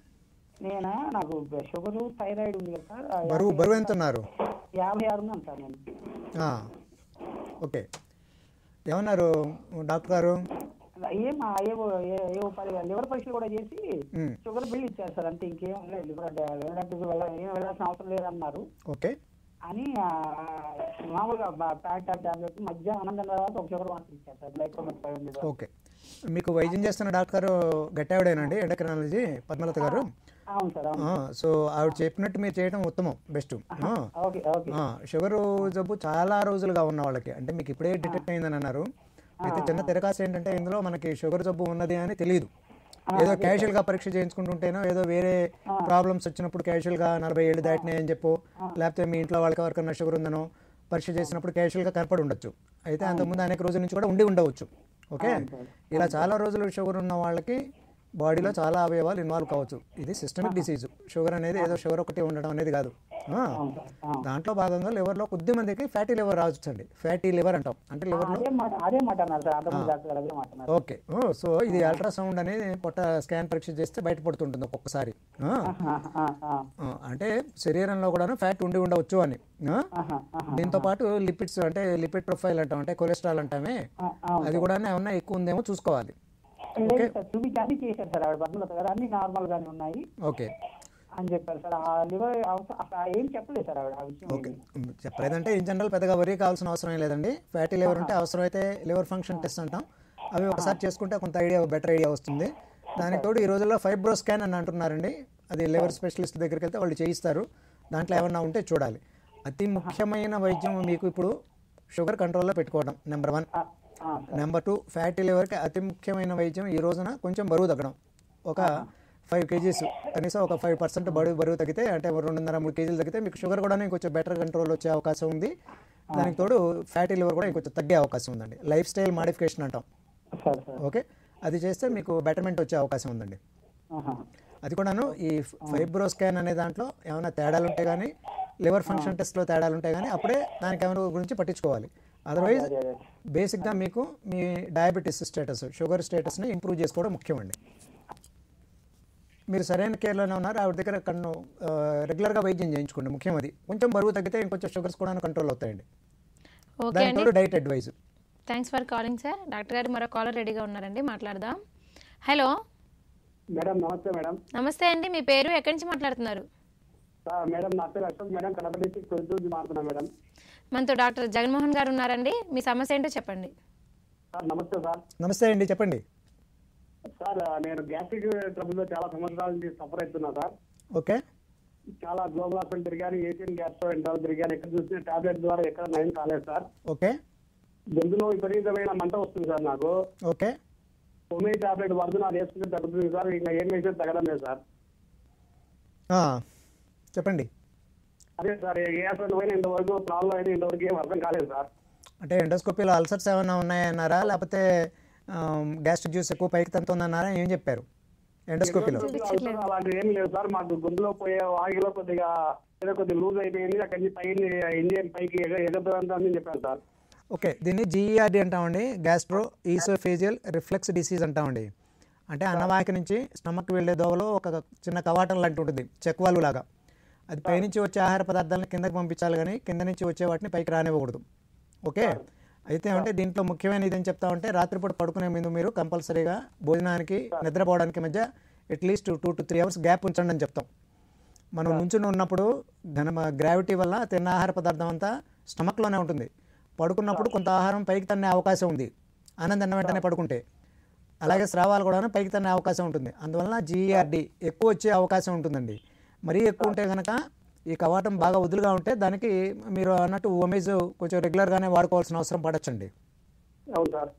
నాకు షుగర్ థైరాయిడ్ ఉంది కదా సార్. బరువు ఎంత ఉన్నారు? 56 ఉన్నాను సార్ నేను. ఓకే. ఏమన్నారు డాక్టర్ గారు? లివర్ పరీక్షలు కూడా చేసి షుగర్ బిల్ ఇచ్చారు సార్, అంటే ఇంకేం లేదు, లివర్ డాక్టర్ వెళ్ళాల్సిన అవసరం లేదన్నారు. ఓకే. అని మామూలుగా టాబ్లెట్ మధ్యాహ్నం అన్నం తర్వాత ఒక షుగర్ మాత్రం ఇచ్చారు సార్, గ్లైకోమెట్. ఓకే. మీకు వైద్యం చేస్తున్న డాక్టర్ గారు గట్టావిడేనండి, ఎండోక్రైనాలజీ పద్మలత గారు? అవును సార్. సో ఆవిడ చెప్పినట్టు మీరు చేయడం ఉత్తమం, బెస్ట్. షుగర్ జబ్బు చాలా రోజులుగా ఉన్న వాళ్ళకి, అంటే మీకు ఇప్పుడే డిటెక్ట్ అయిందని అన్నారు. అయితే చిన్న తిరకాసు ఏంటంటే ఇందులో మనకి షుగర్ జబ్బు ఉన్నది అని తెలియదు. ఏదో క్యాజువల్గా పరీక్ష చేయించుకుంటుంటేనో, ఏదో వేరే ప్రాబ్లమ్స్ వచ్చినప్పుడు క్యాజువల్గా 40 ఏళ్ళు దాటినాయి అని చెప్పు, లేకపోతే మీ ఇంట్లో వాళ్ళకి ఎవరికన్నా షుగర్ ఉందనో పరీక్ష చేసినప్పుడు క్యాజువల్గా కనపడి ఉండొచ్చు. అయితే అంతకుముందు అనేక రోజుల నుంచి కూడా ఉండవచ్చు. ఓకే. ఇలా చాలా రోజులు షుగర్ ఉన్న వాళ్ళకి బాడీలో చాలా అవయవాలు ఇన్వాల్వ్ కావచ్చు. ఇది సిస్టమిక్ డిసీజ్. షుగర్ అనేది ఏదో షుగర్ ఒకటి ఉండడం అనేది కాదు. దాంట్లో భాగంగా లివర్లో కొద్ది మందికి ఫ్యాటీ లివర్ రావచ్చండి. ఫ్యాటీ లివర్ అంటాం, అంటే లివర్లో. ఓకే. సో ఇది అల్ట్రాసౌండ్ అనేది పొట్ట స్కాన్ పరీక్ష చేస్తే బయటపడుతుంటుంది ఒక్కొక్కసారి. అంటే శరీరంలో కూడా ఫ్యాట్ ఉండవచ్చు అని. దీంతో పాటు లిపిడ్స్, అంటే లిపిడ్ ప్రొఫైల్ అంటాం, అంటే కొలెస్ట్రాల్ అంటామే, అది కూడా ఏమన్నా ఎక్కువ ఉందేమో చూసుకోవాలి. ఓకే. చెప్పలేదంటే ఇన్ జనరల్ పెద్దగా వరీ కావాల్సిన అవసరం లేదండి. ఫ్యాటీ లివర్ ఉంటే అవసరమైతే లివర్ ఫంక్షన్ టెస్ట్ అంటాం, అవి ఒకసారి చేసుకుంటే కొంత బెటర్ ఐడియా వస్తుంది. దానికి తోడు ఈ రోజుల్లో ఫైబ్రో స్కాన్ అని అంటున్నారండి, అది లివర్ స్పెషలిస్ట్ దగ్గరికి వెళ్తే వాళ్ళు చేయిస్తారు. దాంట్లో ఏమన్నా ఉంటే చూడాలి. అతి ముఖ్యమైన వైద్యం మీకు ఇప్పుడు షుగర్ కంట్రోల్లో పెట్టుకోవడం నెంబర్ 1. నెంబర్ 2, ఫ్యాటీ లివర్కి అతి ముఖ్యమైన వైద్యం ఈ రోజున కొంచెం బరువు తగ్గడం. ఒక 5 kgs, కనీసం ఒక 5% బరువు తగ్గితే, అంటే 2.5-3 kgs తగ్గితే మీకు షుగర్ కూడా ఇంకొంచెం బెటర్ కంట్రోల్ వచ్చే అవకాశం ఉంది. దానికి తోడు ఫ్యాటీ లివర్ కూడా ఇంకొంచెం తగ్గే అవకాశం ఉందండి. లైఫ్ స్టైల్ మాడిఫికేషన్ అంటాం. ఓకే. అది చేస్తే మీకు బెటర్మెంట్ వచ్చే అవకాశం ఉందండి. అది కూడాను ఈ ఫైబ్రో స్కాన్ అనే దాంట్లో ఏమైనా తేడాలు ఉంటే కానీ, లివర్ ఫంక్షన్ టెస్ట్లో తేడాలు ఉంటాయి కానీ అప్పుడే దానికి ఏమైనా గురించి పట్టించుకోవాలి. అదర్వైజ్ బేసిక్గా మీకు మీ డయాబెటీస్ స్టేటస్, షుగర్ స్టేటస్ని ఇంప్రూవ్ చేసుకోవడం ముఖ్యమండి. మీరు సరైన కేర్లోనే ఉన్నారు. ఆవిడ దగ్గర రెగ్యులర్గా వైద్యం చేయించుకోండి, ముఖ్యం అది. కొంచెం బరువు తగ్గితే ఇంకొంచెం షుగర్స్ కూడా కంట్రోల్ అవుతాయండి. దాంతో diet advice. Thanks for calling sir. Doctor గారు మరో కాలర్ రెడీగా ఉన్నారండి, మాట్లాడదాం. హలో మేడం, నమస్తే మేడం. నమస్తే అండి, మీ పేరు, ఎక్కడి నుంచి మాట్లాడుతున్నారు? మేడం, నా పేరు అశోక్ మేడం, కడప డిస్ట్రిక్ట్ నుంచి మాట్లాడుతున్నా మేడం. మనతో డాక్టర్ జగన్మోహన్ గారు ఉన్నారండి, మీ సమస్య ఏంటో చెప్పండి. నమస్తే సార్. నమస్తే అండి, చెప్పండి సార్. నేను గ్యాస్ట్రిక్ ట్రబుల్ లో చాలా సంవత్సరాల నుంచి సఫర్ అవుతున్నా సార్. ఓకే. చాలా గ్లోబల్ హాస్పిటల్ తిరిగాను, ఏషియన్ గ్యాస్ట్రో ఎంట్రాల్ తిరిగాను, ఎక్కడ చూసిన టాబ్లెట్ ద్వారా ఎక్కడ నయం కాలేదు సార్. ఓకే. గొంతులో విపరీతమైన మంట వస్తుంది సార్ నాకు. ఓకే. హోమియో టాబ్లెట్ వాడుతున్నా, అది వేసుకుంటే తగ్గుతుంది సార్, ఇంకా ఏం వేసే తగ్గడం లేదు సార్. చెప్పండి. అదే సార్, ఏ హాస్పిటల్ పోయినా ఇంతవరకు ప్రాబ్లం అయితే ఇంతవరకు ఏం అర్థం కాలేదు సార్. అంటే ఎండోస్కోపీలో అల్సర్స్ ఏమైనా ఉన్నాయన్నారా, లేకపోతే గ్యాస్ట్రిక్ జ్యూస్ ఎక్కువ పైకి తంతున్నారా, ఏం చెప్పారు ఎండోస్కోపీలో? అలాంటివి ఏం లేదు సార్. మాకు గొంతులో పోయే వాగిలో కొద్దిగా లూజ్ అయిపోయింది, అక్కడి నుంచి పైకి ఇండియన్ పైకి ఎగదంతా చెప్పారు సార్. ఓకే. దీన్ని GERD అంటామండి, గ్యాస్ట్రో ఈసోఫేజియల్ రిఫ్లెక్స్ డిసీజ్ అంటామండి. అంటే అన్నవాహిక నుంచి స్టమక్ వెళ్ళే దోవలో ఒక చిన్న కవాటం లాంటి ఉంటుంది, చెక్ వాల్వ్ లాగా. అది పైనుంచి వచ్చే ఆహార పదార్థాలను కిందకి పంపించాలి కానీ కింద నుంచి వచ్చే వాటిని పైకి రానివ్వకూడదు. ఓకే. అయితే అంటే దీంట్లో ముఖ్యమైన ఇదేం చెప్తా ఉంటే, రాత్రిపూట పడుకునే ముందు మీరు కంపల్సరీగా భోజనానికి నిద్రపోవడానికి మధ్య అట్లీస్ట్ 2 to 3 hours గ్యాప్ ఉంచండి అని చెప్తాం. మనం నుంచుని ఉన్నప్పుడు గ్రావిటీ వల్ల తిన్న ఆహార పదార్థం అంతా స్టమక్లోనే ఉంటుంది. పడుకున్నప్పుడు కొంత ఆహారం పైకి తన్నే అవకాశం ఉంది ఆనందం వెంటనే పడుకుంటే. అలాగే స్రావాలు కూడా పైకి తన్నే అవకాశం ఉంటుంది. అందువలన GERD ఎక్కువ వచ్చే అవకాశం ఉంటుందండి. మరీ ఎక్కువ ఉంటే కనుక ఈ కవాటం బాగా వదులుగా ఉంటే దానికి మీరు అన్నట్టు ఓమేజ్ కొంచెం రెగ్యులర్గానే వాడుకోవాల్సిన అవసరం పడచ్చండి. అవును సార్.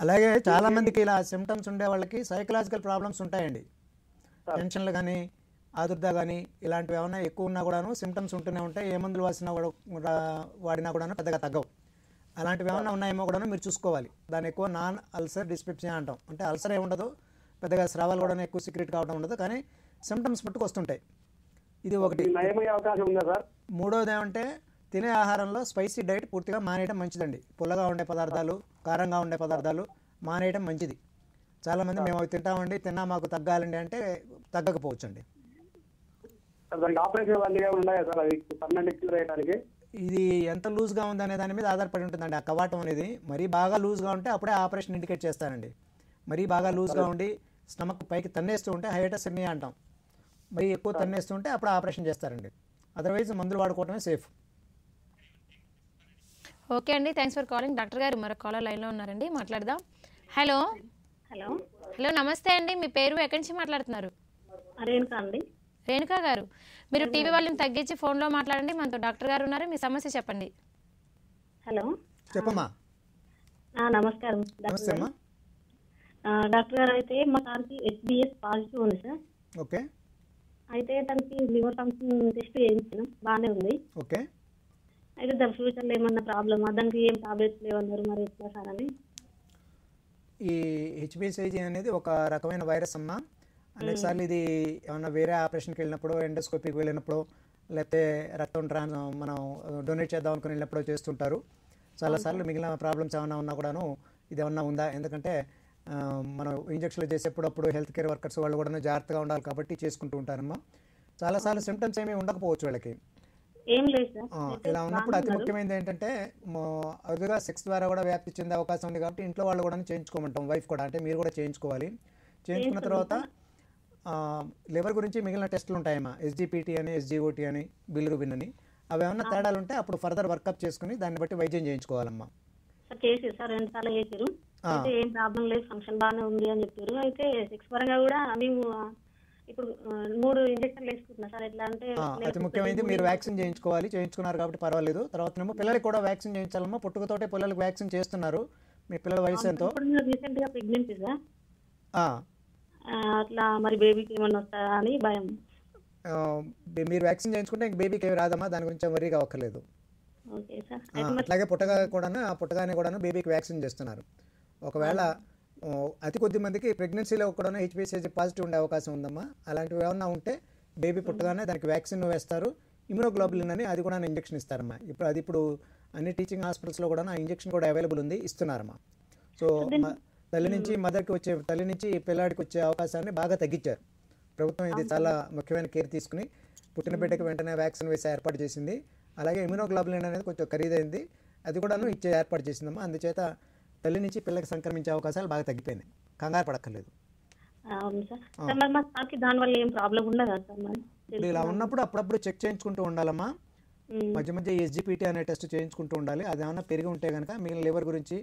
అలాగే చాలామందికి ఇలా సిమ్టమ్స్ ఉండే వాళ్ళకి సైకలాజికల్ ప్రాబ్లమ్స్ ఉంటాయండి. టెన్షన్లు కానీ ఆదుర్ద కానీ ఇలాంటివి ఏమైనా ఎక్కువ ఉన్నా కూడాను సిమ్టమ్స్ ఉంటూనే ఉంటాయి. ఏ మందులు వాడినా కూడాను పెద్దగా తగ్గవు. అలాంటివి ఏమైనా ఉన్నాయేమో కూడా మీరు చూసుకోవాలి. దాన్ని ఎక్కువ నాన్ అల్సర్ డిస్పెప్సియా అంటాం. అంటే అల్సర్ ఏమి ఉండదు, పెద్దగా స్రావాలు కూడా ఎక్కువ సీక్రెట్ కావడం ఉండదు, కానీ సిమ్టమ్స్ మట్టుకు వస్తుంటాయి. ఇది ఒకటి. అవకాశం ఉందా సార్? మూడోది ఏమంటే తినే ఆహారంలో స్పైసీ డైట్ పూర్తిగా మానేయడం మంచిదండి. పుల్లగా ఉండే పదార్థాలు, కారంగా ఉండే పదార్థాలు మానేయడం మంచిది. చాలామంది మేము అవి తింటామండి, తిన్నా మాకు తగ్గాలండి అంటే తగ్గకపోవచ్చు అండి. ఆపరేషన్ లాంటివి ఉన్నాయా సార్ అది పర్మనెంట్ క్యూర్ అయ్యడానికి? ఇది ఎంత లూజ్గా ఉందనే దాని మీద ఆధారపడి ఉంటుందండి. ఆ కవాటం అనేది మరీ బాగా లూజ్గా ఉంటే అప్పుడే ఆపరేషన్ ఇండికేట్ చేస్తానండి. మరీ బాగా లూజ్గా ఉండి స్టమక్ పైకి తన్నేస్తూ ఉంటే హైటస్ ఎర్నియా అంటాం. మరీ ఎక్కువ తన్నేస్తూ ఉంటే అప్పుడు ఆపరేషన్ చేస్తారండి. అదర్వైజ్ మందులు వాడుకోవడమే సేఫ్. ఓకే అండి, థ్యాంక్స్ ఫర్ కాలింగ్. డాక్టర్ గారు మరొక కాలర్ లైన్లో ఉన్నారండి, మాట్లాడదాం. హలో హలో హలో నమస్తే అండి, మీ పేరు ఎక్కడి నుంచి మాట్లాడుతున్నారు? రేణుకా అండి. రేణుకా గారు, మీరు టీవీ వాళ్ళని తగ్గించి ఫోన్లో మాట్లాడండి. మనతో డాక్టర్ గారు ఉన్నారు, మీ సమస్య చెప్పండి. హలో చెప్పమ్మా. నమస్కారం నమస్తే అమ్మా. డాక్టర్ గారు, అయితే మా సార్కి HbS పాజిటివ్ ఉంది సార్. ఓకే. అయితే తనకి లివర్ ఫంక్షన్ టెస్ట్ చేయించాను, బాగానే ఉంది. ఓకే. అయితే దాని ఫ్యూచర్లో ఏమన్నా ప్రాబ్లమా, దానికి ఏం టాబ్లెట్స్ లేవన్నారు, మరి ఎట్లా సార్ అని. ఈ HbSIg అనేది ఒక రకమైన వైరస్ అమ్మా. అనేకసార్లు ఇది ఏమన్నా వేరే ఆపరేషన్కి వెళ్ళినప్పుడు, ఎండోస్కోపీకి వెళ్ళినప్పుడు, లేకపోతే రక్తం మనం డొనేట్ చేద్దాం అనుకుని వెళ్ళినప్పుడు చేస్తుంటారు. చాలాసార్లు మిగిలిన ప్రాబ్లమ్స్ ఏమైనా ఉన్నా కూడాను ఇది ఏమన్నా ఉందా, ఎందుకంటే మనం ఇంజక్షన్లు చేసేటప్పుడు హెల్త్ కేర్ వర్కర్స్ వాళ్ళు కూడా జాగ్రత్తగా ఉండాలి కాబట్టి చేసుకుంటూ ఉంటారమ్మా. చాలాసార్లు సిమ్టమ్స్ ఏమీ ఉండకపోవచ్చు వాళ్ళకి. ఏం లేదు సార్. ఇలా ఉన్నప్పుడు అతి ముఖ్యమైనది ఏంటంటే అదుగా సెక్స్ ద్వారా కూడా వ్యాప్తి చెందే అవకాశం ఉంది కాబట్టి ఇంట్లో వాళ్ళు కూడా చేయించుకోమంటాం. వైఫ్ కూడా, అంటే మీరు కూడా చేయించుకోవాలి. చేయించుకున్న తర్వాత లివర్ గురించి మిగిలిన టెస్టులు ఉంటాయమ్మా. SGPT అని, SGOT అని, బిలిరూబిన్ అని. అవి ఏమన్నా తేడాలు ఉంటే అప్పుడు ఫర్దర్ వర్కప్ చేసుకుని దాన్ని బట్టి వైద్యం చేయించుకోవాలమ్మా. చేసారు సార్, 2 సార్లు చేసారు. అయితే ఏం ప్రాబ్లం లేదు, ఫంక్షన్ బాగానే ఉంది అని చెప్పారు. అయితే సెక్స్ పరంగా కూడా మేము ఇప్పుడు 3 ఇంజక్షన్లు వేసుకుంటున్నా సార్. ఎట్లా అంటే అతి ముఖ్యమైనది మీరు వ్యాక్సిన్ చేయించుకోవాలి. చేయించుకున్నారు కాబట్టి పర్వాలేదు. తర్వాత పిల్లలకి కూడా వ్యాక్సిన్ చేయించాలమ్మా. పుట్టుకతోటే పిల్లలకి వ్యాక్సిన్ చేస్తున్నారు. మీ పిల్లల వయసు ఎంతో? రీసెంట్ గా ప్రెగ్నెన్సీ సార్. అట్లా మరి బేబీకి ఏమన్నా వస్తుందా అని భయం. మీరు వ్యాక్సిన్ చేయించుకుంటే ఇంక బేబీకి ఏమి రాదమ్మా, దాని గురించి వరీగా అవ్వక్కర్లేదు. Okay sir. అట్లాగే పుట్టగానే కూడా బేబీకి వ్యాక్సిన్ చేస్తున్నారు. ఒకవేళ అతి కొద్ది మందికి ప్రెగ్నెన్సీలో కూడా HbSIg పాజిటివ్ ఉండే అవకాశం ఉందమ్మా. అలాంటివి ఏమన్నా ఉంటే బేబీ పుట్టగానే దానికి వ్యాక్సిన్ వేస్తారు. ఇమ్యునోగ్లోబులిన్ అని అది కూడా ఇంజక్షన్ ఇస్తారమ్మా. ఇప్పుడు అన్ని టీచింగ్ హాస్పిటల్స్లో కూడా ఆ ఇంజక్షన్ కూడా అవైలబుల్ ఉంది, ఇస్తున్నారమ్మా. సో తల్లి నుంచి పిల్లాడికి వచ్చే అవకాశాన్ని బాగా తగ్గించారు ప్రభుత్వం. ఇది చాలా ముఖ్యమైన కేర్ తీసుకుని పుట్టిన బిడ్డకి వెంటనే వ్యాక్సిన్ వేసి ఏర్పాటు చేసింది. అలాగే ఇమ్యునోగ్లోబులిన్ అనేది కొంచెం ఖరీదైంది, అది కూడాను ఇచ్చే ఏర్పాటు చేసిందమ్మా. అందుచేత తల్లి నుంచి పిల్లకి సంక్రమించే అవకాశాలు బాగా తగ్గిపోయినాయి. కంగారు పడక్కర్లేదు. దానివల్ల ఏం ప్రాబ్లం ఉండదా సార్? ఇలా ఉన్నప్పుడు అప్పుడప్పుడు చెక్ చేయించుకుంటూ ఉండాలమ్మా. మధ్య మధ్య SGPT అనే టెస్ట్ చేయించుకుంటూ ఉండాలి. అది ఏమన్నా పెరిగి ఉంటే కనుక మిగిలిన లివర్ గురించి,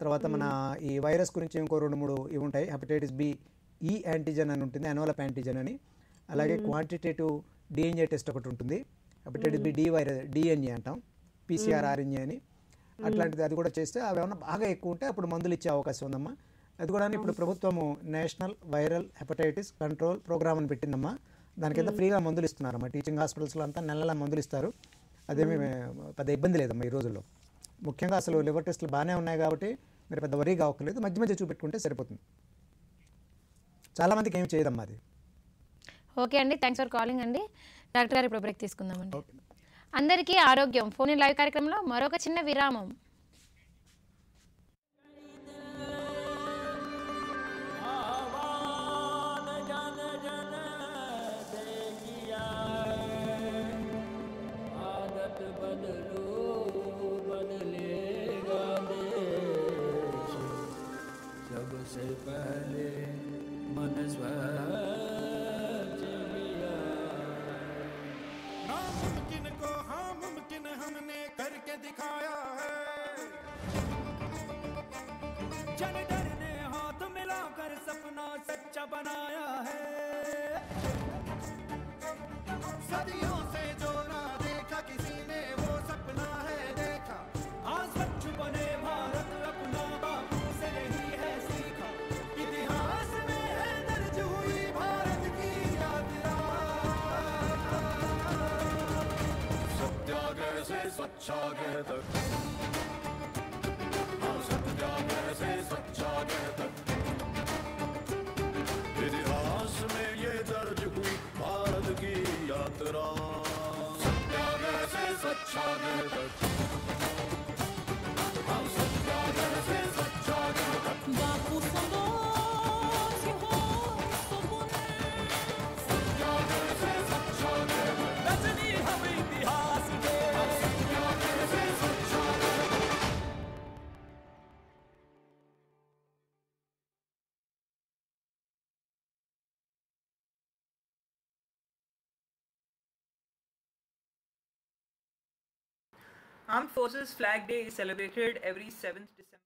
తర్వాత మన ఈ వైరస్ గురించి ఇంకో 2-3 ఇవి ఉంటాయి. హెపటైటిస్ B E యాంటీజెన్ అని ఉంటుంది, ఎన్వలప్ యాంటీజెన్ అని. అలాగే క్వాంటిటేటివ్ DNA టెస్ట్ ఒకటి ఉంటుంది, హెపటైటిస్ B DNA అంటాం, PCR RNA అని. అట్లాంటిది అది కూడా చేస్తే అవి ఏమన్నా బాగా ఎక్కువ ఉంటే అప్పుడు మందులు ఇచ్చే అవకాశం ఉందమ్మా. అది కూడా ఇప్పుడు ప్రభుత్వము national viral hepatitis control programme అని పెట్టిందమ్మా. దాని కింద ఫ్రీగా మందులు ఇస్తున్నారమ్మా. టీచింగ్ హాస్పిటల్స్లో అంతా నెలలా మందులు ఇస్తారు. అదేమీ పెద్ద ఇబ్బంది లేదమ్మా ఈ రోజుల్లో. ముఖ్యంగా అసలు లివర్ టెస్టులు బాగానే ఉన్నాయి కాబట్టి మీరు పెద్ద వరీగా అవ్వలేదు. మధ్య మధ్య చూపెట్టుకుంటే సరిపోతుంది. చాలామందికి ఏం చేయదమ్మా అది. ఓకే అండి, థ్యాంక్స్ ఫర్ కాలింగ్ అండి. డాక్టర్ గారు ఇప్పుడు బ్రేక్ తీసుకుందామండి. అందరికీ ఆరోగ్యం ఫోన్ ఇన్ లైవ్ కార్యక్రమంలో మరొక చిన్న విరామం. सबसे पहले मन स्वच्छ किया, सत्याग्रह तक, हाँ सत्याग्रह से सत्याग्रह तक, इतिहास में ये दर्ज हुई भारत की यात्रा, सत्याग्रह से सत्याग्रह तक, हाँ सत्याग्रह से सत्याग्रह तक। बापू संदेश हो सुपुने, सत्याग्रह से सत्याग्रह तक, रजनी हम इतिहास के, सत्याग्रह से सत्याग्रह तक। Armed Forces Flag Day is celebrated every 7th December.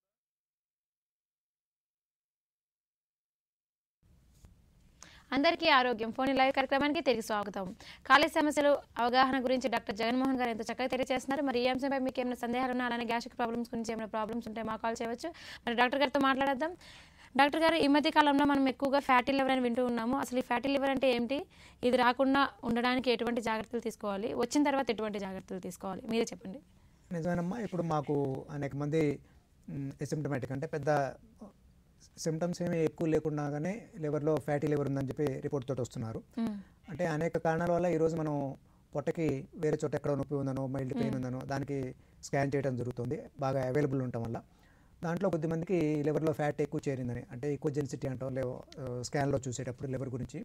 అందరికీ ఆరోగ్యం ఫోన్ లైవ్ కార్యక్రమానికి తిరిగి స్వాగతం. కాలేజ్ సమస్యలు అవగాహన గురించి డాక్టర్ జగన్మోహన్ గారు ఎంతో చక్కగా తెలియజేస్తున్నారు. మరి ఈ అంశంపై మీకు ఏమైనా సందేహాలు ఉన్నా, అలానే గ్యాస్ట్రిక్ ప్రాబ్లమ్స్ గురించి ఏమైనా ప్రాబ్లమ్స్ ఉంటే మాకు కాల్ చేయవచ్చు. మరి డాక్టర్ గారితో మాట్లాడదాం. డాక్టర్ గారు, ఈ మధ్య కాలంలో మనం ఎక్కువగా ఫ్యాటీ లివర్ అని వింటూ ఉన్నాము. అసలు ఈ ఫ్యాటీ లివర్ అంటే ఏంటి, ఇది రాకుండా ఉండడానికి ఎటువంటి జాగ్రత్తలు తీసుకోవాలి, వచ్చిన తర్వాత ఎటువంటి జాగ్రత్తలు తీసుకోవాలి, మీరే చెప్పండి. నిజమేనమ్మా. ఇప్పుడు మాకు అనేక మంది ఎసిమ్టమాటిక్ అంటే పెద్ద సిమ్టమ్స్ ఏమీ ఎక్కువ లేకుండానే లివర్లో ఫ్యాటీ లివర్ ఉందని చెప్పి రిపోర్ట్ తోటి వస్తున్నారు. అంటే అనేక కారణాల వల్ల ఈరోజు మనం పొట్టకి వేరే చోట ఎక్కడో నొప్పి ఉందనో, మైల్డ్ పెయిన్ ఉందనో దానికి స్కాన్ చేయడం జరుగుతుంది, బాగా అవైలబుల్ ఉండటం వల్ల. దాంట్లో కొద్దిమందికి లివర్లో ఫ్యాట్ ఎక్కువ చేరిందని, అంటే ఎక్కువ జెన్సిటీ అంటాం స్కాన్లో చూసేటప్పుడు లివర్ గురించి,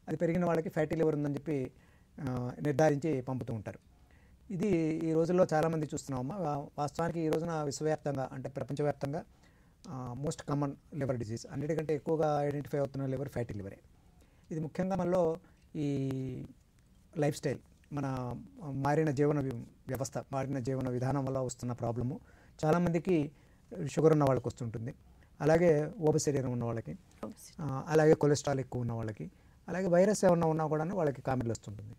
అది పెరిగిన వాళ్ళకి ఫ్యాటీ లివర్ ఉందని చెప్పి నిర్ధారించి పంపుతూ ఉంటారు. ఇది ఈ రోజుల్లో చాలామంది చూస్తున్నామమ్మా. వాస్తవానికి ఈ రోజున విశ్వవ్యాప్తంగా అంటే ప్రపంచవ్యాప్తంగా మోస్ట్ కామన్ లివర్ డిసీజ్, అన్నిటికంటే ఎక్కువగా ఐడెంటిఫై అవుతున్న లివర్ ఫ్యాటీ లివరే. ఇది ముఖ్యంగా మనలో ఈ లైఫ్ స్టైల్, మన మారిన జీవన వ్యవస్థ, మారిన జీవన విధానం వల్ల వస్తున్న ప్రాబ్లము. చాలామందికి షుగర్ ఉన్న వాళ్ళకి వస్తుంటుంది, అలాగే ఊబ శరీరం ఉన్న వాళ్ళకి, అలాగే కొలెస్ట్రాల్ ఎక్కువ ఉన్న వాళ్ళకి, అలాగే వైరస్ ఏమన్నా ఉన్నా కూడా వాళ్ళకి కామెర్లు వస్తుంటుంది.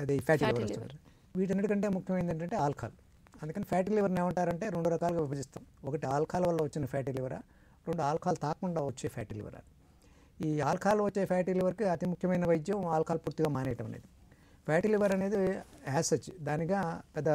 అది ఫ్యాటీ లివర్ వస్తుంది. వీటన్నిటికంటే ముఖ్యమైనది ఏంటంటే ఆల్కహాల్. అందుకని ఫ్యాటీ లివర్ని ఏమంటారంటే రెండు రకాలుగా విభజిస్తాం. ఒకటి ఆల్కహాల్ వల్ల వచ్చిన ఫ్యాటీ లివరా, రెండు ఆల్కహాల్ తాకుండా వచ్చే ఫ్యాటీ లివరా. ఈ ఆల్కహాల్ వచ్చే ఫ్యాటీ లివర్కి అతి ముఖ్యమైన వైద్యం ఆల్కహాల్ పూర్తిగా మానేయటం అనేది. ఫ్యాటీ లివర్ అనేది యాజ్ సచ్ దానిగా పెద్ద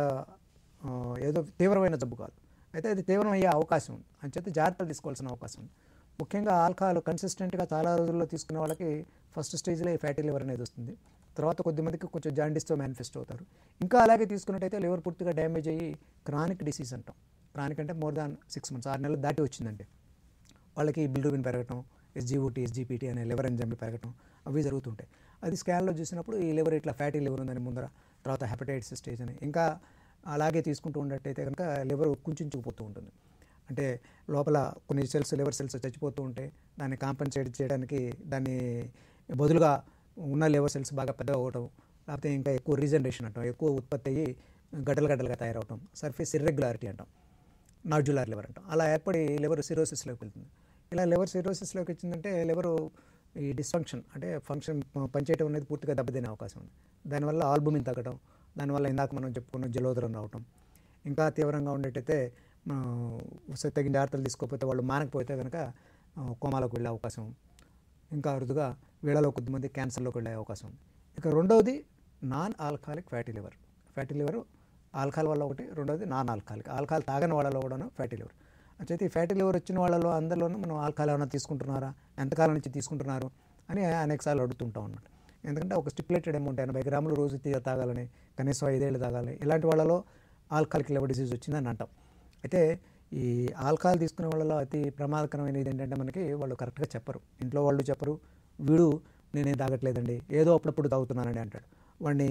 ఏదో తీవ్రమైన జబ్బు కాదు, అయితే అది తీవ్రం అయ్యే అవకాశం ఉంది, అంచేత జాగ్రత్తలు తీసుకోవాల్సిన అవకాశం ఉంది. ముఖ్యంగా ఆల్కహాల్ కన్సిస్టెంట్గా చాలా రోజుల్లో తీసుకునే వాళ్ళకి ఫస్ట్ స్టేజ్లో ఈ ఫ్యాటీ లివర్ అనేది వస్తుంది. తర్వాత కొద్దిమందికి కొంచెం జాండీస్తో మేనిఫెస్ట్ అవుతారు. ఇంకా అలాగే తీసుకున్నట్టయితే లివర్ పూర్తిగా డ్యామేజ్ అయ్యి క్రానిక్ డిసీజ్ అంటాం. క్రానిక్ అంటే మోర్ దాన్ 6 months 6 నెలలు దాటి వచ్చిందంటే వాళ్ళకి బిలిరూబిన్ పెరగటం, SGOT, SGPT అనే లివర్ ఎంజైమ్లు పెరగటం అవి జరుగుతుంటాయి. అది స్కాన్లో చూసినప్పుడు ఈ లివర్ ఇట్లా ఫ్యాటీ లివర్ ఉందని ముందర, తర్వాత హెపటైటిస్ స్టేజ్ అని, ఇంకా అలాగే తీసుకుంటూ ఉన్నట్టయితే కనుక లివర్ కుంచుకుపోతూ ఉంటుంది. అంటే లోపల కొన్ని సెల్స్, లివర్ సెల్స్ చచ్చిపోతూ ఉంటాయి. దాన్ని కాంపెన్సేట్ చేయడానికి దాన్ని బదులుగా ఉన్న లివర్ సెల్స్ బాగా పెద్దగా అవ్వటం, లేకపోతే ఇంకా ఎక్కువ రీజనరేషన్ అంటాం, ఎక్కువ ఉత్పత్తి అయ్యి గడ్డలుగా తయారవటం, సర్ఫేస్ ఇర్రెగ్యులారిటీ అంటాం, నాడ్యులార్ లివర్ అంటాం. అలా ఏర్పడి లివర్ సిరోసిస్లోకి వెళ్తుంది. ఇలా లివర్ సిరోసిస్లోకి వచ్చిందంటే లివరు ఈ డిస్ఫంక్షన్ అంటే ఫంక్షన్ పనిచేయడం అనేది పూర్తిగా దెబ్బతినే అవకాశం ఉంది. దానివల్ల ఆల్బుమిన్ తగ్గడం, దానివల్ల ఇందాక మనం చెప్పుకున్న జలోదరం రావటం, ఇంకా తీవ్రంగా ఉండేటైతే తగిన జాగ్రత్తలు తీసుకోకపోతే వాళ్ళు మానకపోతే కనుక కోమాలోకి వెళ్ళే అవకాశం, ఇంకా అరుదుగా వీళ్ళలో కొద్దిమంది క్యాన్సర్లోకి వెళ్ళే అవకాశం ఉంది. ఇక రెండవది non alcoholic fatty liver. Fatty liver alcohol వల్ల ఒకటి, రెండవది నాన్ ఆల్కహాలిక్, ఆల్కహాల్ తాగని వాళ్ళలో కూడాను ఫ్యాటీ లివర్. అయితే ఈ ఫ్యాటీ లివర్ వచ్చిన వాళ్ళలో అందరిలోనూ మనం ఆల్కహాల్ ఏమైనా తీసుకుంటున్నారా, ఎంతకాలం నుంచి తీసుకుంటున్నారు అని అనేకసార్లు అడుగుతుంటాం అన్నమాట. ఎందుకంటే ఒక స్టిపులేటెడ్ అమౌంట్ 80 గ్రాములు రోజు తాగాలని, కనీసం 5 ఏళ్ళు తాగాలి, ఇలాంటి వాళ్ళలో ఆల్కహాలిక్ లివర్ డిసీజ్ వచ్చిందని అంటాం. అయితే ఈ ఆల్కహాల్ తీసుకునే వాళ్ళలో అతి ప్రమాదకరమైనది ఏంటంటే మనకి వాళ్ళు కరెక్ట్గా చెప్పరు, ఇంట్లో వాళ్ళు చెప్పరు. వీడు నేనేం తాగట్లేదండి, ఏదో అప్పుడప్పుడు తాగుతున్నానండి అంటాడు. వాడిని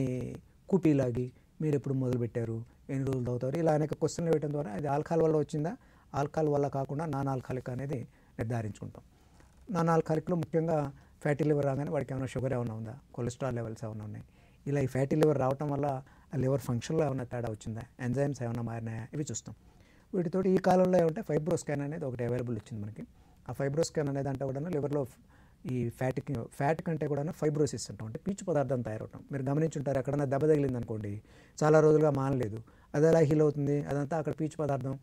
కూపీలాగి మీరు ఎప్పుడు మొదలుపెట్టారు, ఎన్ని రోజులు తాగుతారు, ఇలా అనేక క్వశ్చన్లు వేయడం ద్వారా అది ఆల్కహాల్ వల్ల వచ్చిందా, ఆల్కహాల్ వల్ల కాకుండా నాన్ ఆల్కహాలిక్ అనేది నిర్ధారించుకుంటాం. నాన్ ఆల్కహాలిక్లో ముఖ్యంగా ఫ్యాటీ లివర్ రాగానే వాడికి ఏమైనా షుగర్ ఏమైనా ఉందా, కొలెస్ట్రాల్ లెవెల్స్ ఏమైనా ఉన్నాయి, ఇలా ఈ ఫ్యాటీ లివర్ రావటం వల్ల ఆ లివర్ ఫంక్షన్లో ఏమైనా తేడా వచ్చిందా, ఎంజైమ్స్ ఏమైనా మారినాయా, ఇవి చూస్తాం. వీటితోటి ఈ కాలంలో ఏమంటే ఫైబ్రోస్కాన్ అనేది ఒకటి అవైలబుల్ వచ్చింది మనకి. ఆ ఫైబ్రోస్కాన్ అనేది అంటే కూడా లివర్లో ఈ ఫ్యాట్ కంటే కూడా ఫైబ్రోసిస్ అంటాం, అంటే పీచు పదార్థం తయారవటం. మీరు గమనించుంటారు, ఎక్కడైనా దెబ్బ తగిలింది అనుకోండి, చాలా రోజులుగా మానలేదు, అది ఎలా హీల్ అవుతుంది, అదంతా అక్కడ పీచు పదార్థం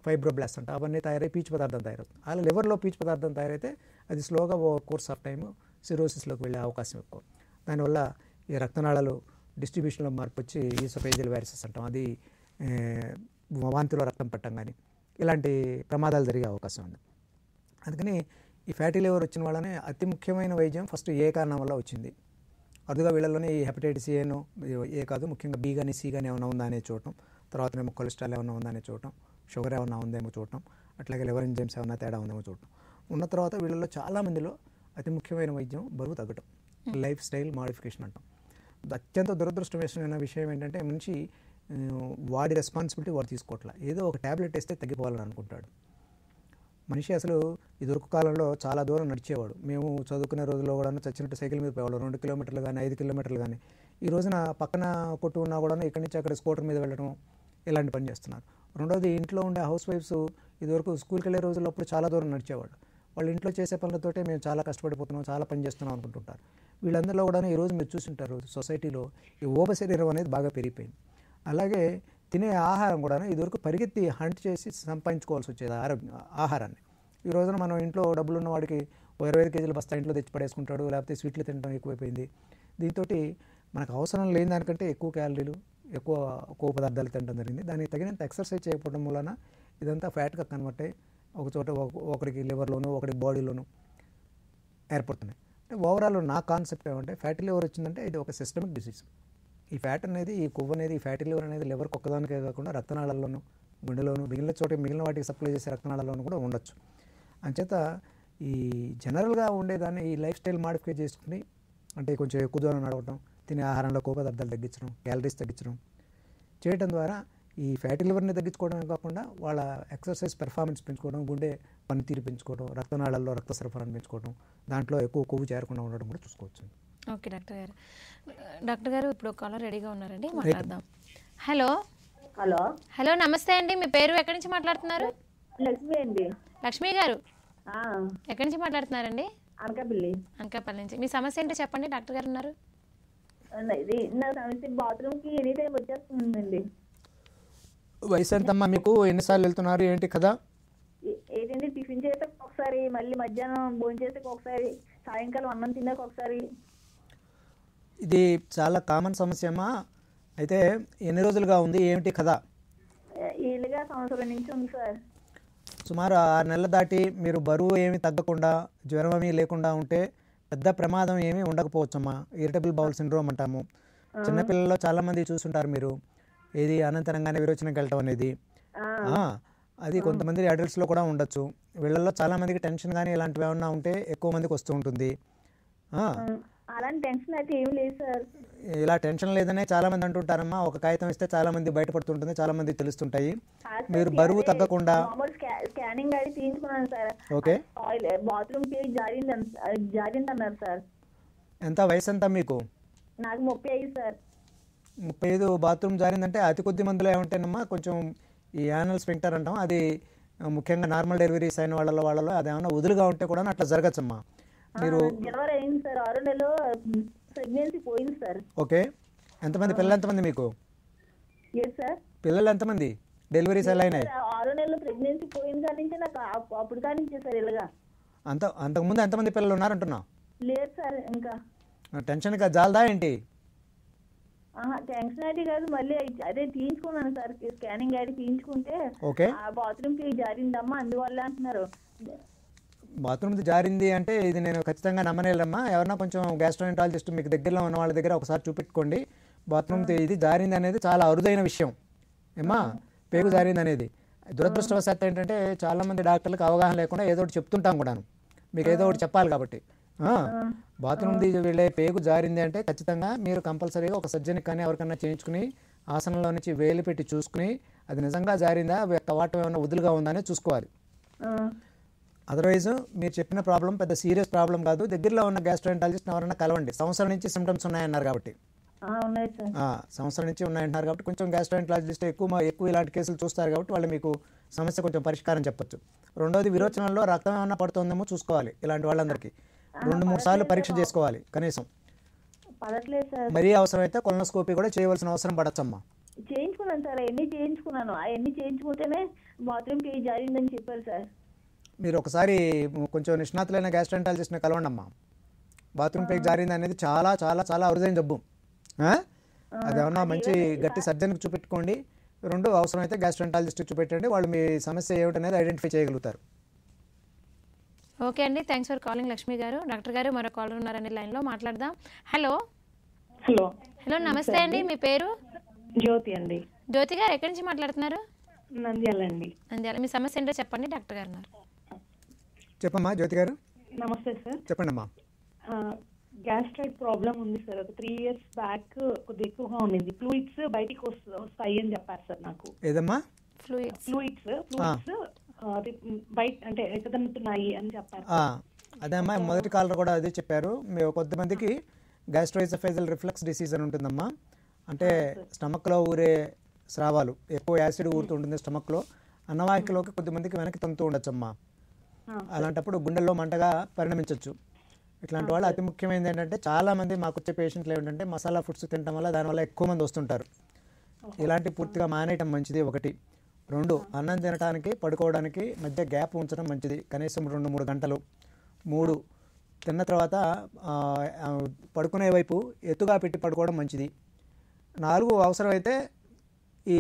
ఫైబ్రోబ్లాస్ట్ అంట, అవన్నీ తయారై పీచు పదార్థం తయారవుతుంది. అలా లివర్లో పీచు పదార్థం తయారైతే అది స్లోగా ఓ కోర్స్ ఆఫ్ టైము సిరోసిస్లోకి వెళ్ళే అవకాశం ఎక్కువ. దానివల్ల ఈ రక్తనాళాలు డిస్ట్రిబ్యూషన్లో మార్పు వచ్చి ఈసోఫేజియల్ వైరసెస్ అంటాం, అది వాంతిలో రక్తం పట్టడం కానీ ఇలాంటి ప్రమాదాలు జరిగే అవకాశం ఉంది. అందుకని ఈ ఫ్యాటీ లివర్ వచ్చిన వాళ్ళని అతి ముఖ్యమైన వైద్యం ఫస్ట్ ఏ కారణం వల్ల వచ్చింది, అరుదుగా వీళ్ళలోనే ఈ హెపటైటిస్ ఏ కాదు, ముఖ్యంగా బి కానీ సి కానీ ఏమైనా ఉందా అనేది చూడటం, తర్వాతనేమో కొలెస్ట్రాల్ ఏమైనా ఉందా అనేది చూడటం, షుగర్ ఏమైనా ఉందేమో చూడటం, అట్లాగే లివర్ ఎంజైమ్స్ ఏమైనా తేడా ఉందేమో చూడటం. ఉన్న తర్వాత వీళ్ళలో చాలామందిలో అతి ముఖ్యమైన వైద్యం బరువు తగ్గటం, లైఫ్ స్టైల్ మాడిఫికేషన్ అంటాం. అత్యంత దురదృష్టమైన విషయం ఏంటంటే మనిషి వాడి రెస్పాన్సిబిలిటీ వాడు తీసుకోవట్లే, ఏదో ఒక ట్యాబ్లెట్ వేస్తే తగ్గిపోవాలని అనుకుంటాడు. మనిషి అసలు ఇదివరకు కాలంలో చాలా దూరం నడిచేవాడు. మేము చదువుకునే రోజుల్లో కూడా చచ్చినట్టు సైకిల్ మీద పోయేవాడు, 2 కిలోమీటర్లు కానీ 5 కిలోమీటర్లు కానీ. ఈ రోజున పక్కన కొట్టు ఉన్నా కూడా ఇక్కడి నుంచి అక్కడ స్కూటర్ మీద వెళ్ళడం ఇలాంటి పని చేస్తున్నారు. రెండోది ఇంట్లో ఉండే హౌస్ వైఫ్స్ ఇదివరకు స్కూల్కి వెళ్ళే రోజుల్లో అప్పుడు చాలా దూరం నడిచేవాడు. వాళ్ళు ఇంట్లో చేసే పనులతోటే మేము చాలా కష్టపడిపోతున్నాం, చాలా పని చేస్తున్నాం అనుకుంటుంటారు. వీళ్ళందరిలో కూడా ఈరోజు మీరు చూస్తుంటారు సొసైటీలో ఈ శరీరం అనేది బాగా పెరిగిపోయింది. అలాగే తినే ఆహారం కూడా ఇదివరకు పరిగెత్తి హంట్ చేసి సంపాదించుకోవాల్సి వచ్చేది ఆహారాన్ని. ఈ రోజున మనం ఇంట్లో డబ్బులు ఉన్న వాడికి 25 కేజీల బస్తా ఇంట్లో తెచ్చి పడేసుకుంటాడు, లేకపోతే స్వీట్లు తినడం ఎక్కువైపోయింది. దీంతో మనకు అవసరం లేని దానికంటే ఎక్కువ క్యాలరీలు, ఎక్కువ కొవ్వు పదార్థాలు తినడం జరిగింది. దానికి తగినంత ఎక్సర్సైజ్ చేయకపోవడం వలన ఇదంతా ఫ్యాట్గా కన్వర్ట్ అయ్యి ఒక చోట ఒకరికి లివర్లోను ఒకరికి బాడీలోను ఏర్పడుతున్నాయి. అంటే ఓవరాల్ నా కాన్సెప్ట్ ఏమంటే ఫ్యాటీ లివర్ వచ్చిందంటే ఇది ఒక సిస్టమిక్ డిసీజ్. ఈ ఫ్యాట్ అనేది, ఈ కొవ్వు అనేది, ఈ ఫ్యాటీ లివర్ అనేది లివర్కి ఒక్కదానికే కాకుండా రక్తనాళాల్లోనూ, గుండెలోను, మిగిలిన వాటికి సప్లై చేసే రక్తనాళాల్లోనూ కూడా ఉండొచ్చు. అంచేత ఈ జనరల్గా ఉండేదాన్ని ఈ లైఫ్ స్టైల్ మాడిఫై చేసుకుని, అంటే కొంచెం ఎక్కువ దూరం నడవటం, తినే ఆహారంలో కొవ్వు పదార్థాలు తగ్గించడం, క్యాలరీస్ తగ్గించడం చేయడం ద్వారా ఈ ఫ్యాటీ లివర్ని తగ్గించుకోవడమే కాకుండా వాళ్ళ ఎక్సర్సైజ్ పెర్ఫార్మెన్స్ పెంచుకోవడం, గుండె పనితీరు పెంచుకోవడం, రక్తనాళాల్లో రక్త సరఫరాను పెంచుకోవడం, దాంట్లో ఎక్కువ కొవ్వు చేరకుండా ఉండడం కూడా చూసుకోవచ్చు. ఓకే డాక్టర్ గారు ఇప్పుడు కాలర్ రెడీగా ఉన్నారండి, మాట్లాడదాం. హలో హలో హలో నమస్తే అండి, మీ పేరు ఎక్కడి నుంచి మాట్లాడుతున్నారు? లక్ష్మి అండి. లక్ష్మి గారు ఎక్కడి నుంచి మాట్లాడుతున్నారండి? అనకాపల్లి. అనకాపల్లి నుంచి. మీ సమస్య ఏంటో చెప్పండి, డాక్టర్ గారు ఉన్నారు. ఇది నా సమస్య బాత్రూమ్కి ఎనీ టైం వచ్చేస్తుందండి. వయసు ఎంతమ్మా మీకు? ఎన్నిసార్లు వెళ్తున్నారు ఏంటి కదా? ఏంటంటే టిఫిన్ చేస్తే ఒకసారి, మళ్ళీ మధ్యాహ్నం భోజనం చేస్తే ఒకసారి, సాయంకాలం అన్నం తిన్నాక ఒకసారి. ఇది చాలా కామన్ సమస్య అమ్మా. అయితే ఎన్ని రోజులుగా ఉంది ఏమిటి కదా? ఏళ్ళుగా సంవత్సరం నుంచి ఉంది సార్. సుమారు 6 నెలలు దాటి మీరు బరువు ఏమి తగ్గకుండా, జ్వరం ఏమీ లేకుండా ఉంటే పెద్ద ప్రమాదం ఏమీ ఉండకపోవచ్చమ్మా. ఇరిటబుల్ బౌల్ సిండ్రోమ్ అంటాము. చిన్నపిల్లల్లో చాలామంది చూస్తుంటారు మీరు, ఏది అనంతరంగానే విరోచనకి వెళ్ళటం అనేది. అది కొంతమంది అడల్ట్స్లో కూడా ఉండొచ్చు. వీళ్ళల్లో చాలామందికి టెన్షన్ కానీ ఇలాంటివి ఏమన్నా ఉంటే ఎక్కువ మందికి వస్తూ ఉంటుంది. అలాంటి టెన్షన్ అయితే ఏం లేదు సార్. ఇలా టెన్షన్ లేదనే చాలామంది అంటుంటారమ్మా. ఒక కాగితం ఇస్తే చాలామంది బయటపడుతుంటుంది, చాలామంది తెలుస్తుంటాయి. మీరు బరువు తగ్గకుండా స్కానింగ్ అది తీయించుకున్నాను సార్. ఓకే, బాత్రూమ్ జారింది అన్నారు సార్. ఎంత వయసు ఎంత మీకు? నాకు 35 సార్. 35 బాత్రూమ్ జారిందంటే అతి కొద్ది మందిలో ఏమంటేనమ్మా కొంచెం ఈ యానల్ స్ఫింక్టర్ అంటాం, అది ముఖ్యంగా నార్మల్ డెలివరీస్ అయిన వాళ్ళలో అదేమన్నా వదులుగా ఉంటే కూడా అట్లా జరగచ్చమ్మా. మీరు డెలివరీ అయింది సార్, 6 నెలలు ప్రెగ్నెన్సీ పోయింది సార్. ఓకే, ఎంతమంది పిల్లలు? ఎంతమంది మీకు సార్ పిల్లలు? ఎంతమంది? డెలివరీస్ ఎలా అయినాయి? 6 నెలలు ప్రెగ్నెన్సీ పోయింది కానీ నాకు అప్పుడు కానీ సార్ ఇలాగా. అంతకుముందు ఎంతమంది పిల్లలు ఉన్నారంటున్నా? లేదు సార్. ఇంకా టెన్షన్గా జాలదా ఏంటి? టెన్షన్ అయితే కాదు, మళ్ళీ అదే తీయించుకున్నాను సార్. స్కానింగ్ అది తీయించుకుంటే బాత్రూమ్ కి జారిందమ్మా అందువల్ల అంటున్నారు. బాత్రూమ్ జారింది అంటే ఇది నేను ఖచ్చితంగా నమ్మనేలమ్మా. ఎవరన్నా కొంచెం గ్యాస్ట్రోఎంట్రాలజిస్ట్ మీకు దగ్గరలో ఉన్న వాళ్ళ దగ్గర ఒకసారి చూపెట్టుకోండి. బాత్రూమ్ ఇది జారింది అనేది చాలా అరుదైన విషయం ఏమా, పేగు జారింది అనేది. దురదృష్టవశాత్తు ఏంటంటే చాలామంది డాక్టర్లకు అవగాహన లేకుండా ఏదో ఒకటి చెప్తుంటాం కూడాను. మీకు ఏదో ఒకటి చెప్పాలి కాబట్టి. బాత్రూమ్ది వెళ్ళే పేగు జారింది అంటే ఖచ్చితంగా మీరు కంపల్సరీగా ఒక సర్జన్కి కానీ ఎవరికన్నా చేయించుకుని ఆసనంలో నుంచి వేలు పెట్టి చూసుకుని అది నిజంగా జారిందా, వాటం ఏమైనా వదులుగా ఉందా అని చూసుకోవాలి. అదర్వైజ్ మీరు చెప్పిన ప్రాబ్లం పెద్ద సీరియస్ ప్రాబ్లం కాదు. దగ్గరలో ఉన్న గ్యాస్ట్రోఎంట్రాలజిస్ట్ ఎవరైనా కలవండి. సంవత్సరం నుంచి సిమ్టమ్స్ ఉన్నాయన్నారు కాబట్టి, సంవత్సరం నుంచి ఉన్నాయంటున్నారు కాబట్టి కొంచెం గ్యాస్ట్రోఎంట్రాలజిస్ట్ ఎక్కువ ఇలాంటి కేసులు చూస్తారు కాబట్టి వాళ్ళు మీకు సమస్య కొంచెం పరిష్కారం చెప్పొచ్చు. రెండోది విరోచనంలో రక్తం ఏమైనా పడుతుందేమో చూసుకోవాలి. ఇలాంటి వాళ్ళందరికీ 2-3 సార్లు పరీక్ష చేసుకోవాలి కనీసం. మరీ అవసరమైతే కొలనోస్కోపీ కూడా చేయవలసిన అవసరం పడచ్చమ్మా. చేయించుకున్నాను సార్, అవన్నీ చేయించుకున్నాను. అవన్నీ చేయించుకుంటేనే బాత్రూమ్ కి జారిందని చెప్పారు సార్. మీరు ఒకసారి కొంచెం నిష్ణాతులైన గ్యాస్ట్రోఎంట్రాలజిస్ట్ని కలవండి అమ్మా. బాత్రూమ్ పేగు జారింది అనేది చాలా చాలా చాలా అరుదైన జబ్బు. అదేమన్నా మంచి గట్టి సర్జన్కి చూపెట్టుకోండి. రెండు అవసరమైతే గ్యాస్ట్రోఎంటాలజిస్ట్ చూపెట్టండి, వాళ్ళు మీ సమస్య ఏమిటనేది ఐడెంటిఫై చేయగలుగుతారు. ఓకే అండి, థ్యాంక్స్ ఫర్ కాలింగ్ లక్ష్మి గారు. డాక్టర్ గారు మరో కాలర్ ఉన్నారని లైన్లో మాట్లాడదాం. హలో హలో హలో నమస్తే అండి, మీ పేరు? జ్యోతి అండి. జ్యోతి గారు ఎక్కడి నుంచి మాట్లాడుతున్నారు? నంద్యాల అండి. నంద్యాల. మీ సమస్య ఏంటో చెప్పండి, డాక్టర్ గారు ఉన్నారు. చెప్పమ్మా జ్యోతి గారు. నమస్తే సార్. చెప్పండి అమ్మా. గ్యాస్ట్రైట్ ప్రాబ్లం ఉంది సార్. ఒక 3 years బ్యాక్ కొద్దిగా ఎక్కువగా ఉండింది. ఫ్లూయిడ్స్ బయటికి వస్తాయి అని చెప్పారు సార్ నాకు. ఏదమ్మా? ఫ్లూయిడ్స్ బయట అంటే ఎక్కదన్నుతున్నాయి అని చెప్పారు. అదే అమ్మా, మొదటి కాలర్ కూడా అదే చెప్పారు. మేము కొంతమందికి గ్యాస్ట్రోఇసోఫేజల్ రిఫ్లక్స్ డిసీజ్ అని ఉంటుందమ్మా. అంటే స్టమక్లో ఊరే స్రావాలు, ఎక్కువ యాసిడ్ ఊరుతుంటుంది స్టమక్లో, అన్నవాహికలోకి కొద్దిమందికి వెనక్కి తంతూ ఉండొచ్చమ్మా. అలాంటప్పుడు గుండెల్లో మంటగా పరిణమించవచ్చు. ఇట్లాంటి వాళ్ళు అతి ముఖ్యమైనది ఏంటంటే, చాలామంది మాకు వచ్చే పేషెంట్లు ఏమిటంటే మసాలా ఫుడ్స్ తినడం వల్ల దానివల్ల ఎక్కువ మంది వస్తుంటారు. ఇలాంటి పూర్తిగా మానేయటం మంచిది 1. 2, అన్నం తినడానికి పడుకోవడానికి మధ్య గ్యాప్ ఉంచడం మంచిది, కనీసం 2-3 గంటలు. 3, తిన్న తర్వాత పడుకునే వైపు ఎత్తుగా పెట్టి పడుకోవడం మంచిది. 4, అవసరమైతే ఈ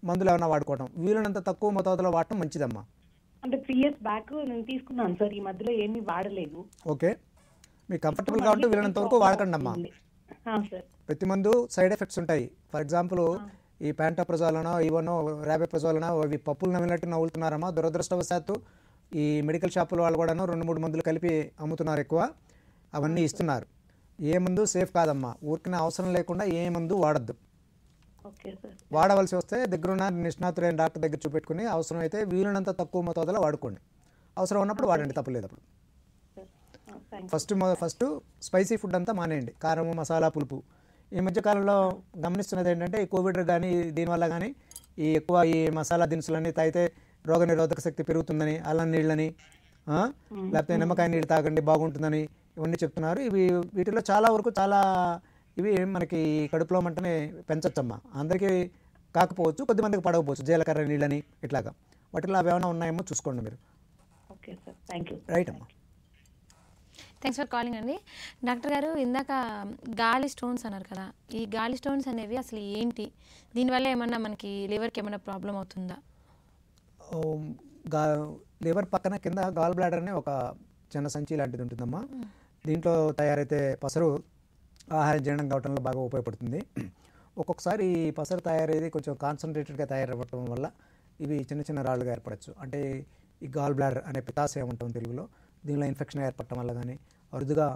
మందులు ఏమైనా వాడుకోవడం, వీలైనంత తక్కువ మోతాదులో వాడటం మంచిదమ్మా. అంటే 3 years బ్యాక్ నేను తీసుకున్నాను సార్, ఈ మధ్యలో ఏమీ వాడలేదు. ఓకే, మీకు కంఫర్టబుల్గా ఉంటే వీలైనంత వరకు వాడకండి అమ్మా. ప్రతి మందు సైడ్ ఎఫెక్ట్స్ ఉంటాయి. ఫర్ ఎగ్జాంపుల్ ఈ ప్యాంటోప్రజోలనో ఇవనో ర్యాబెప్రజోలనో అవి పప్పులు నమిలినట్టు నవ్వులుతున్నారమ్మా. దురదృష్టవశాత్తు ఈ మెడికల్ షాపుల వాళ్ళు కూడాను 2-3 మందులు కలిపి అమ్ముతున్నారు ఎక్కువ, అవన్నీ ఇస్తున్నారు. ఏ మందు సేఫ్ కాదమ్మా. ఊరికనే అవసరం లేకుండా ఏ మందు వాడద్దు. వాడవలసి వస్తే దగ్గరున్న నిష్ణాతులైన డాక్టర్ దగ్గర చూపెట్టుకుని అవసరమైతే వీలైనంత తక్కువ మోతాదులో వాడుకోండి. అవసరం ఉన్నప్పుడు వాడండి, తప్పలేదు. అప్పుడు ఫస్ట్ స్పైసీ ఫుడ్ అంతా మానేయండి, కారం మసాలా పులుపు. ఈ మధ్యకాలంలో గమనిస్తున్నది ఏంటంటే ఈ కోవిడ్ కానీ దీనివల్ల కానీ ఈ ఎక్కువ ఈ మసాలా దినుసులన్నీ తాగితే రోగనిరోధక శక్తి పెరుగుతుందని, అల్లం నీళ్ళని లేకపోతే నిమ్మకాయ నీళ్ళు తాగండి బాగుంటుందని ఇవన్నీ చెప్తున్నారు. వీటిలో చాలా వరకు ఇవి మనకి కడుపులో మంటనే పెంచచ్చమ్మా. అందరికీ కాకపోవచ్చు, కొద్దిమందికి పడకపోవచ్చు. జీలకర్ర నీళ్ళని ఇట్లాగా వాటిలో అవి ఏమైనా ఉన్నాయేమో చూసుకోండి మీరు. Okay sir, thank you. Right అమ్మా, థ్యాంక్స్ ఫర్ కాలింగ్ అండి. డాక్టర్ గారు ఇందాక గాలి స్టోన్స్ అన్నారు కదా, ఈ గాలి స్టోన్స్ అనేవి అసలు ఏంటి, దీనివల్ల ఏమన్నా మనకి లివర్కి ఏమైనా ప్రాబ్లం అవుతుందా? లివర్ పక్కన కింద గాల్ బ్లాడర్ అనే ఒక చిన్న సంచి లాంటిది ఉంటుందమ్మా. దీంట్లో తయారైతే పసరు ఆహారం జీర్ణం కావడంలో బాగా ఉపయోగపడుతుంది. ఒక్కొక్కసారి ఈ పసరు తయారయ్యేది కొంచెం కాన్సన్ట్రేటెడ్గా తయారవ్వడం వల్ల ఇవి చిన్న చిన్న రాళ్ళుగా ఏర్పడచ్చు. అంటే ఈ గాల్ బ్లాడర్ అనే పితాశయం ఉంటుంది తెలుగులో, దీనిలో ఇన్ఫెక్షన్ ఏర్పడటం వల్ల కానీ, అరుదుగా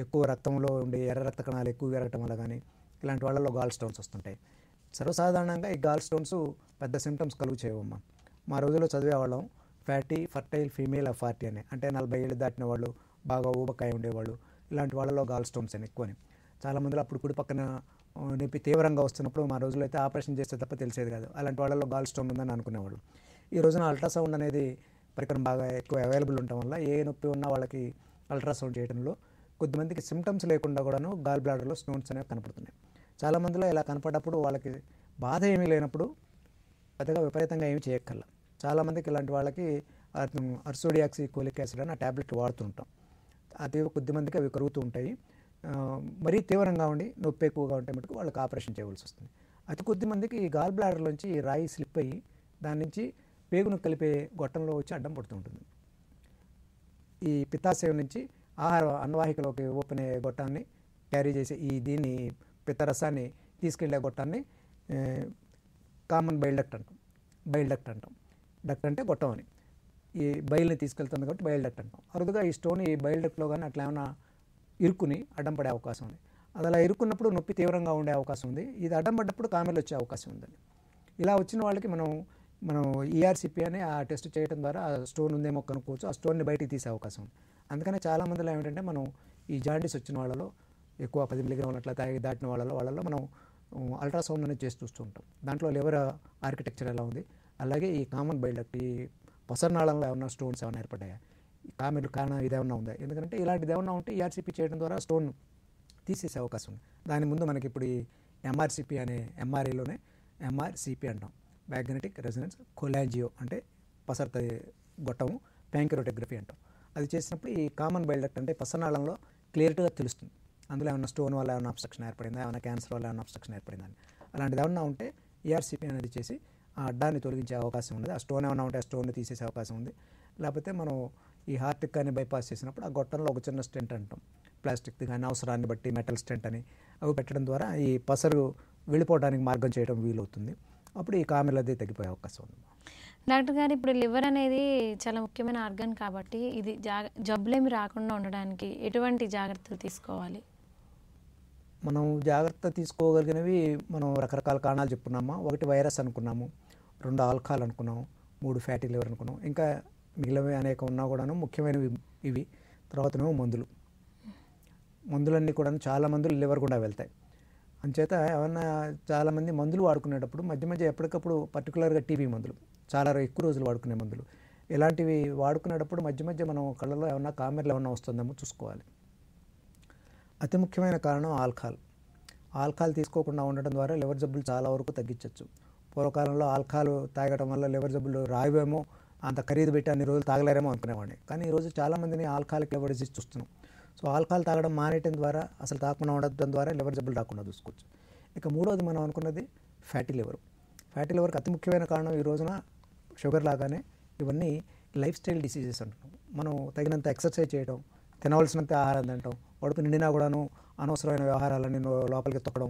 ఎక్కువ రక్తంలో ఉండే ఎర్ర రక్త కణాలు ఎక్కువ పెరగటం వల్ల కానీ ఇలాంటి వాళ్ళలో గాల్ స్టోన్స్ వస్తుంటాయి. సర్వసాధారణంగా ఈ గాల్ స్టోన్స్ పెద్ద సిమ్టమ్స్ కలుగు చేయవమ్మా. మా రోజుల్లో చదివేవాళ్ళం ఫ్యాటీ ఫర్టైల్ ఫీమేల్ ఆఫ్ 40 అని, అంటే 40 ఏళ్ళు దాటిన వాళ్ళు, బాగా ఊబకాయ ఉండేవాళ్ళు, ఇలాంటి వాళ్ళలో గాల్ స్టోన్స్ అని ఎక్కువని. చాలామందిలో అప్పుడు కుడి పక్కన నొప్పి తీవ్రంగా వస్తున్నప్పుడు మా రోజుల్లో అయితే ఆపరేషన్ చేస్తే తప్ప తెలిసేది కాదు. అలాంటి వాళ్ళలో గాల్ స్టోన్ ఉందని అనుకునేవాళ్ళు. ఈ రోజున అల్ట్రాసౌండ్ అనేది పరికరం బాగా ఎక్కువ అవైలబుల్ ఉండటం వల్ల ఏ నొప్పి ఉన్నా వాళ్ళకి అల్ట్రాసౌండ్ చేయడంలో కొద్దిమందికి సిమ్టమ్స్ లేకుండా కూడాను గాల్ బ్లాడర్లో స్టోన్స్ అనేవి కనపడుతున్నాయి. చాలామందిలో ఇలా కనపడ్డప్పుడు వాళ్ళకి బాధ ఏమీ లేనప్పుడు పెద్దగా విపరీతంగా ఏమీ చేయక్కర్లా. చాలామందికి ఇలాంటి వాళ్ళకి అర్సోడియాక్సి కోలిక్ యాసిడ్ అని ఆ ట్యాబ్లెట్ వాడుతుంటాం. అది కొద్దిమందికి అవి కరుగుతూ ఉంటాయి. మరీ తీవ్రంగా ఉండి నొప్పి ఎక్కువగా ఉంటే మటుకు వాళ్ళకి ఆపరేషన్ చేయవలసి వస్తుంది. అతి కొద్దిమందికి గాల్ బ్లాడర్లోంచి రాయి స్లిప్ అయ్యి దాని నుంచి పేగును కలిపే గొట్టంలో వచ్చి అడ్డం పడుతూ ఉంటుంది. ఈ పిత్తాశయం నుంచి అన్నవాహికలోకి ఓపెన్ అయ్యే గొట్టాన్ని క్యారీ చేసే దీన్ని పిత్తరసాన్ని తీసుకెళ్లే గొట్టాన్ని కామన్ బైల్ డక్ట్ అంటాం. బైల్ డక్ట్ అంటాం. డక్ట్ అంటే గొట్టం అని. ఈ బైల్ని తీసుకెళ్తుంది కాబట్టి బైల్ డక్ట్ అంటాం. అరుదుగా ఈ స్టోన్ ఈ బైల్ డక్ట్లో కానీ అట్లా ఏమైనా ఇరుక్కుని అడ్డం పడే అవకాశం ఉంది. అది అలా ఇరుక్కున్నప్పుడు నొప్పి తీవ్రంగా ఉండే అవకాశం ఉంది. ఇది అడ్డం పడ్డప్పుడు కామెలు వచ్చే అవకాశం ఉందండి. ఇలా వచ్చిన వాళ్ళకి మనం ఈఆర్సిపి అని ఆ టెస్ట్ చేయడం ద్వారా ఆ స్టోన్ ఉందేమో కనుక్కోవచ్చు. ఆ స్టోన్ని బయటికి తీసే అవకాశం ఉంది. అందుకనే చాలామందిలో ఏమిటంటే మనం ఈ జాండీస్ వచ్చిన వాళ్ళలో ఎక్కువ 10 మిల్లీగ్రాములు అట్లా దాటిన వాళ్ళలో మనం అల్ట్రాసౌండ్ అనేది చేసి చూస్తూ ఉంటాం. దాంట్లో లివర్ ఆర్కిటెక్చర్ ఎలా ఉంది, అలాగే ఈ కామన్ బైల్ డక్ట్ ఈ పొసర్నాళంలో ఏమన్నా స్టోన్స్ ఏమైనా ఏర్పడ్డాయా, కామెలు కారణం ఇదేమన్నా ఉందా, ఎందుకంటే ఇలాంటిది ఏమన్నా ఉంటే ఈఆర్సిపి చేయడం ద్వారా స్టోన్ తీసేసే అవకాశం ఉంది. దాని ముందు మనకి ఇప్పుడు ఈ ఎంఆర్సిపి అనే ఎంఆర్ఐలోనే ఎంఆర్సిపి అంటాం, మ్యాగ్నెటిక్ రెజొనెన్స్ కొలాంజియో అంటే పసర్త గొట్టము ప్యాంక్రోటోగ్రఫీ అంటాం. అది చేసినప్పుడు ఈ కామన్ బైల్ డక్ట్ అంటే పసనాళంలో క్లియర్గా తెలుస్తుంది అందులో ఏమైనా స్టోన్ వల్ల ఏమైనా అబ్స్ట్రక్షన్ ఏర్పడిందా, ఏమైనా క్యాన్సర్ వల్ల ఏమైనా అబ్స్ట్రక్షన్ ఏర్పడిందని. అలాంటిది ఏమన్నా ఉంటే ఈఆర్సిపి అనేది చేసి ఆ అడ్డాన్ని తొలగించే అవకాశం ఉంది. ఆ స్టోన్ ఏమైనా ఉంటే ఆ స్టోన్ని తీసేసే అవకాశం ఉంది. లేకపోతే మనం ఈ హార్ట్కి కానీ బైపాస్ చేసినప్పుడు ఆ గొట్టంలో ఒక చిన్న స్టెంట్ అంటాం, ప్లాస్టిక్ది కానీ అవసరాన్ని బట్టి మెటల్ స్టెంట్ అని అవి పెట్టడం ద్వారా ఈ పసరు వెళ్ళిపోవడానికి మార్గం చేయడం వీలవుతుంది. అప్పుడు ఈ కామెర్లది తగ్గిపోయే అవకాశం ఉంది. డాక్టర్ గారు, ఇప్పుడు లివర్ అనేది చాలా ముఖ్యమైన ఆర్గన్ కాబట్టి ఇది జబ్బులేమి రాకుండా ఉండడానికి ఎటువంటి జాగ్రత్తలు తీసుకోవాలి? మనం జాగ్రత్త తీసుకోగలిగినవి మనం రకరకాల కారణాలు చెప్పుకున్నామా. 1 వైరస్ అనుకున్నాము, 2 ఆల్కహాల్ అనుకున్నాము, 3 ఫ్యాటీ లివర్ అనుకున్నాం. ఇంకా మిగిలినవి అనేక ఉన్నా కూడాను ముఖ్యమైనవి ఇవి. తర్వాతనేమో మందులన్నీ కూడా చాలా మందులు లివర్ కూడా వెళ్తాయి. అంచేత ఏమన్నా చాలామంది మందులు వాడుకునేటప్పుడు మధ్య మధ్య ఎప్పటికప్పుడు పర్టికులర్గా టీబీ మందులు చాలా ఎక్కువ రోజులు వాడుకునే మందులు ఇలాంటివి వాడుకునేటప్పుడు మధ్య మధ్య మనం కళ్ళలో ఏమన్నా కామెర్లు ఏమన్నా వస్తుందేమో చూసుకోవాలి. అతి ముఖ్యమైన కారణం ఆల్కహాల్ తీసుకోకుండా ఉండడం ద్వారా లివర్ జబ్బులు చాలా వరకు తగ్గించవచ్చు. పూర్వకాలంలో ఆల్కహాల్ తాగడం వల్ల లివర్ జబ్బులు రావేమో, అంత ఖరీదు పెట్టి అన్ని రోజులు తాగలేరేమో అనుకునేవాడిని. కానీ ఈరోజు చాలామందిని ఆల్కహాలిక్ లివర్ డిసీజ్ చూస్తున్నాం. సో ఆల్కహాల్ తాగడం మానేయడం ద్వారా, అసలు తాగకుండా ఉండడం ద్వారా లివర్ జబ్బులు రాకుండా చూసుకోవచ్చు. ఇక మూడోది మనం అనుకున్నది ఫ్యాటీ లివర్కి అతి ముఖ్యమైన కారణం ఈ రోజున షుగర్ లాగానే ఇవన్నీ లైఫ్ స్టైల్ డిసీజెస్ అంటున్నాం. మనం తగినంత ఎక్సర్సైజ్ చేయడం, తినవలసినంత ఆహారం తినడం, కడుపు నిండినా కూడాను అనవసరమైన వ్యవహారాలన్నీ లోపలికి తొక్కడం,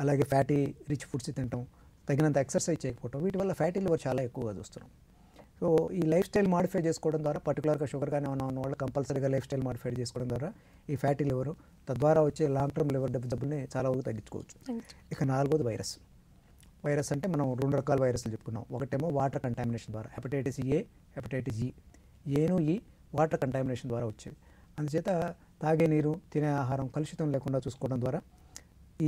అలాగే ఫ్యాటీ రిచ్ ఫుడ్స్ తినడం, తగినంత ఎక్సర్సైజ్ చేయకపోవడం, వీటి వల్ల ఫ్యాటీ లివర్ చాలా ఎక్కువగా చూస్తున్నాం. సో ఈ లైఫ్ స్టైల్ మాడిఫై చేసుకోవడం ద్వారా, పర్టికులర్గా షుగర్ కానీ ఉన్న వాళ్ళు కంపల్సరీగా లైఫ్ స్టైల్ మాడిఫై చేసుకోవడం ద్వారా ఈ ఫ్యాటీ లివర్ తద్వారా వచ్చే లాంగ్ టర్మ్ లివర్ జబ్బుల్ని చాలా వరకు తగ్గించుకోవచ్చు. ఇక 4వది వైరస్ అంటే మనం 2 రకాల వైరస్లు చెప్పుకున్నాం. ఒకటేమో వాటర్ కంటామినేషన్ ద్వారా, హెపటైటిస్ ఏ, హెపటైటిస్ ఈ. ఏను ఈ వాటర్ కంటామినేషన్ ద్వారా వచ్చేవి. అందుచేత తాగే నీరు, తినే ఆహారం కలుషితం లేకుండా చూసుకోవడం ద్వారా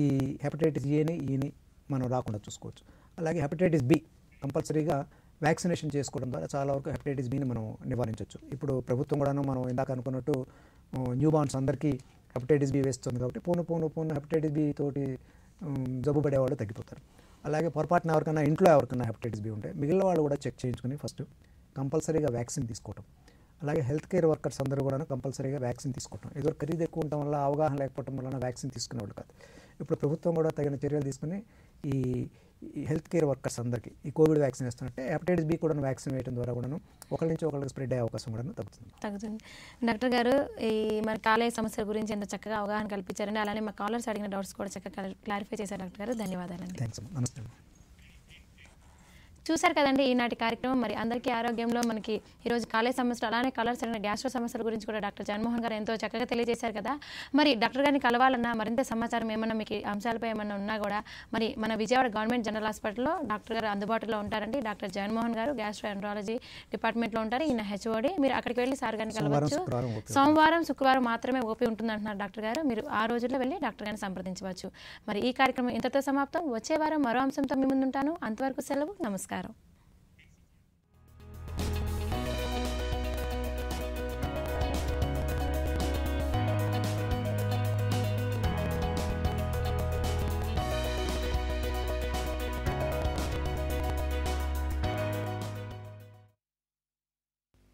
ఈ హెపటైటిస్ ఏని, ఈని మనం రాకుండా చూసుకోవచ్చు. అలాగే హెపటైటిస్ బి కంపల్సరీగా వ్యాక్సినేషన్ చేసుకోవడం ద్వారా చాలా వరకు హెపటైటిస్ బిని మనం నివారించవచ్చు. ఇప్పుడు ప్రభుత్వం కూడాను మనం ఇందాక అనుకున్నట్టు న్యూ బార్న్స్ అందరికీ హెపటైటిస్ బి వేస్తుంది కాబట్టి పోను హెపటైటిస్ బి తోటి జబ్బు పడేవాళ్ళు తగ్గిపోతారు. అలాగే పొరపాటున ఇంట్లో ఎవరికైనా హెపటైటిస్ బి ఉంటే మిగిలిన వాళ్ళు కూడా చెక్ చేయించుకుని ఫస్ట్ కంపల్సరీగా వ్యాక్సిన్ తీసుకోవటం. అలాగే హెల్త్ కేర్ వర్కర్స్ అందరూ కూడా కంపల్సరీగా వ్యాక్సిన్ తీసుకోవటం. ఏదో ఖరీదు ఎక్కువ ఉండటం వల్ల, అవగాహన లేకపోవడం వలన వ్యాక్సిన్ తీసుకునేవాళ్ళు కాదు. ఇప్పుడు ప్రభుత్వం కూడా తగిన చర్యలు తీసుకుని ఈ హెల్త్ కేర్ వర్కర్స్ అందరికీ ఈ కోవిడ్ వ్యాక్సిన్ వేస్తున్నట్టే హెపటైటిస్ బి కూడా వ్యాక్సిన్ వేయడం ద్వారా కూడా ఒకరి నుంచి ఒకరికి స్ప్రెడ్ అయ్యే అవకాశం కూడా తగ్గుతుంది. డాక్టర్ గారు, ఈ మన కాలేయ సమస్యల గురించి ఎంత చక్కగా అవగాహన కల్పించారండి. అలానే మా కాలర్స్ అడిగిన డౌట్స్ కూడా చక్కగా క్లారిఫై చేశారు డాక్టర్ గారు. ధన్యవాదాలండి. థ్యాంక్స్. నమస్తే. చూశారు కదండి ఈనాటి కార్యక్రమం. మరి అందరికీ ఆరోగ్యంలో మనకి ఈరోజు కాలేయ సమస్యలు, అలానే కలర్స్ అయిన గ్యాస్ట్రో సమస్యల గురించి కూడా డాక్టర్ జగన్మోహన్ గారు ఎంతో చక్కగా తెలియజేశారు కదా. మరి డాక్టర్ గారిని కలవాలన్నా, మరింత సమాచారం ఏమన్నా మీకు అంశాలపై ఏమన్నా ఉన్నా కూడా మరి మన విజయవాడ గవర్నమెంట్ జనరల్ హాస్పిటల్లో డాక్టర్ గారు అందుబాటులో ఉంటారండి. డాక్టర్ జగన్మోహన్ గారు గ్యాస్ట్రో ఎంట్రాలజీ డిపార్ట్మెంట్లో ఉంటారు. ఈయన హెచ్ఓడి. మీరు అక్కడికి వెళ్ళి సార్ గారిని కలవచ్చు. సోమవారం, శుక్రవారం మాత్రమే ఓపీ ఉంటుందంటున్నారు డాక్టర్ గారు. మీరు ఆ రోజుల్లో వెళ్ళి డాక్టర్ గారిని సంప్రదించవచ్చు. మరి ఈ కార్యక్రమం ఇంతతో సమాప్తం. వచ్చే వారం మరో అంశంతో మీ ముందుంటాను. అంతవరకు సెలవు. నమస్కారం.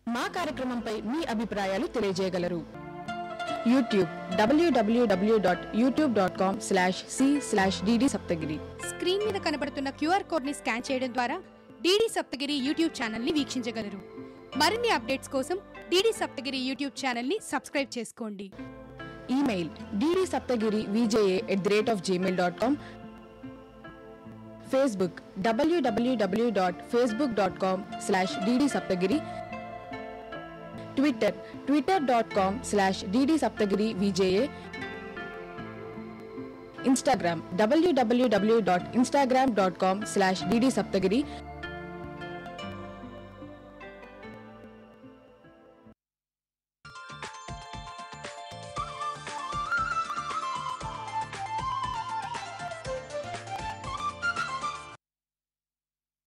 మా కార్యక్రమంపై మీ అభిప్రాయాలు తెలియజేయగలరు. YouTube www.youtube.com/c/dd Saptagiri. స్క్రీన్ మీద కనబడుతున్న క్యూఆర్ కోడ్ ని స్కాన్ చేయడం ద్వారా డిడి సప్తగిరి యూట్యూబ్ ఛానల్ ని వీక్షించగలరు. మరిన్ని అప్డేట్స్ కోసం డిడి సప్తగిరి యూట్యూబ్ ఛానల్ ని సబ్స్క్రైబ్ చేసుకోండి. Email ddSaptagiri@gmail.com. Facebook www.facebook.com/dd Saptagiri. Twitter twitter.com/dd Saptagiri VJA. Instagram www.instagram.com/dd Saptagiri.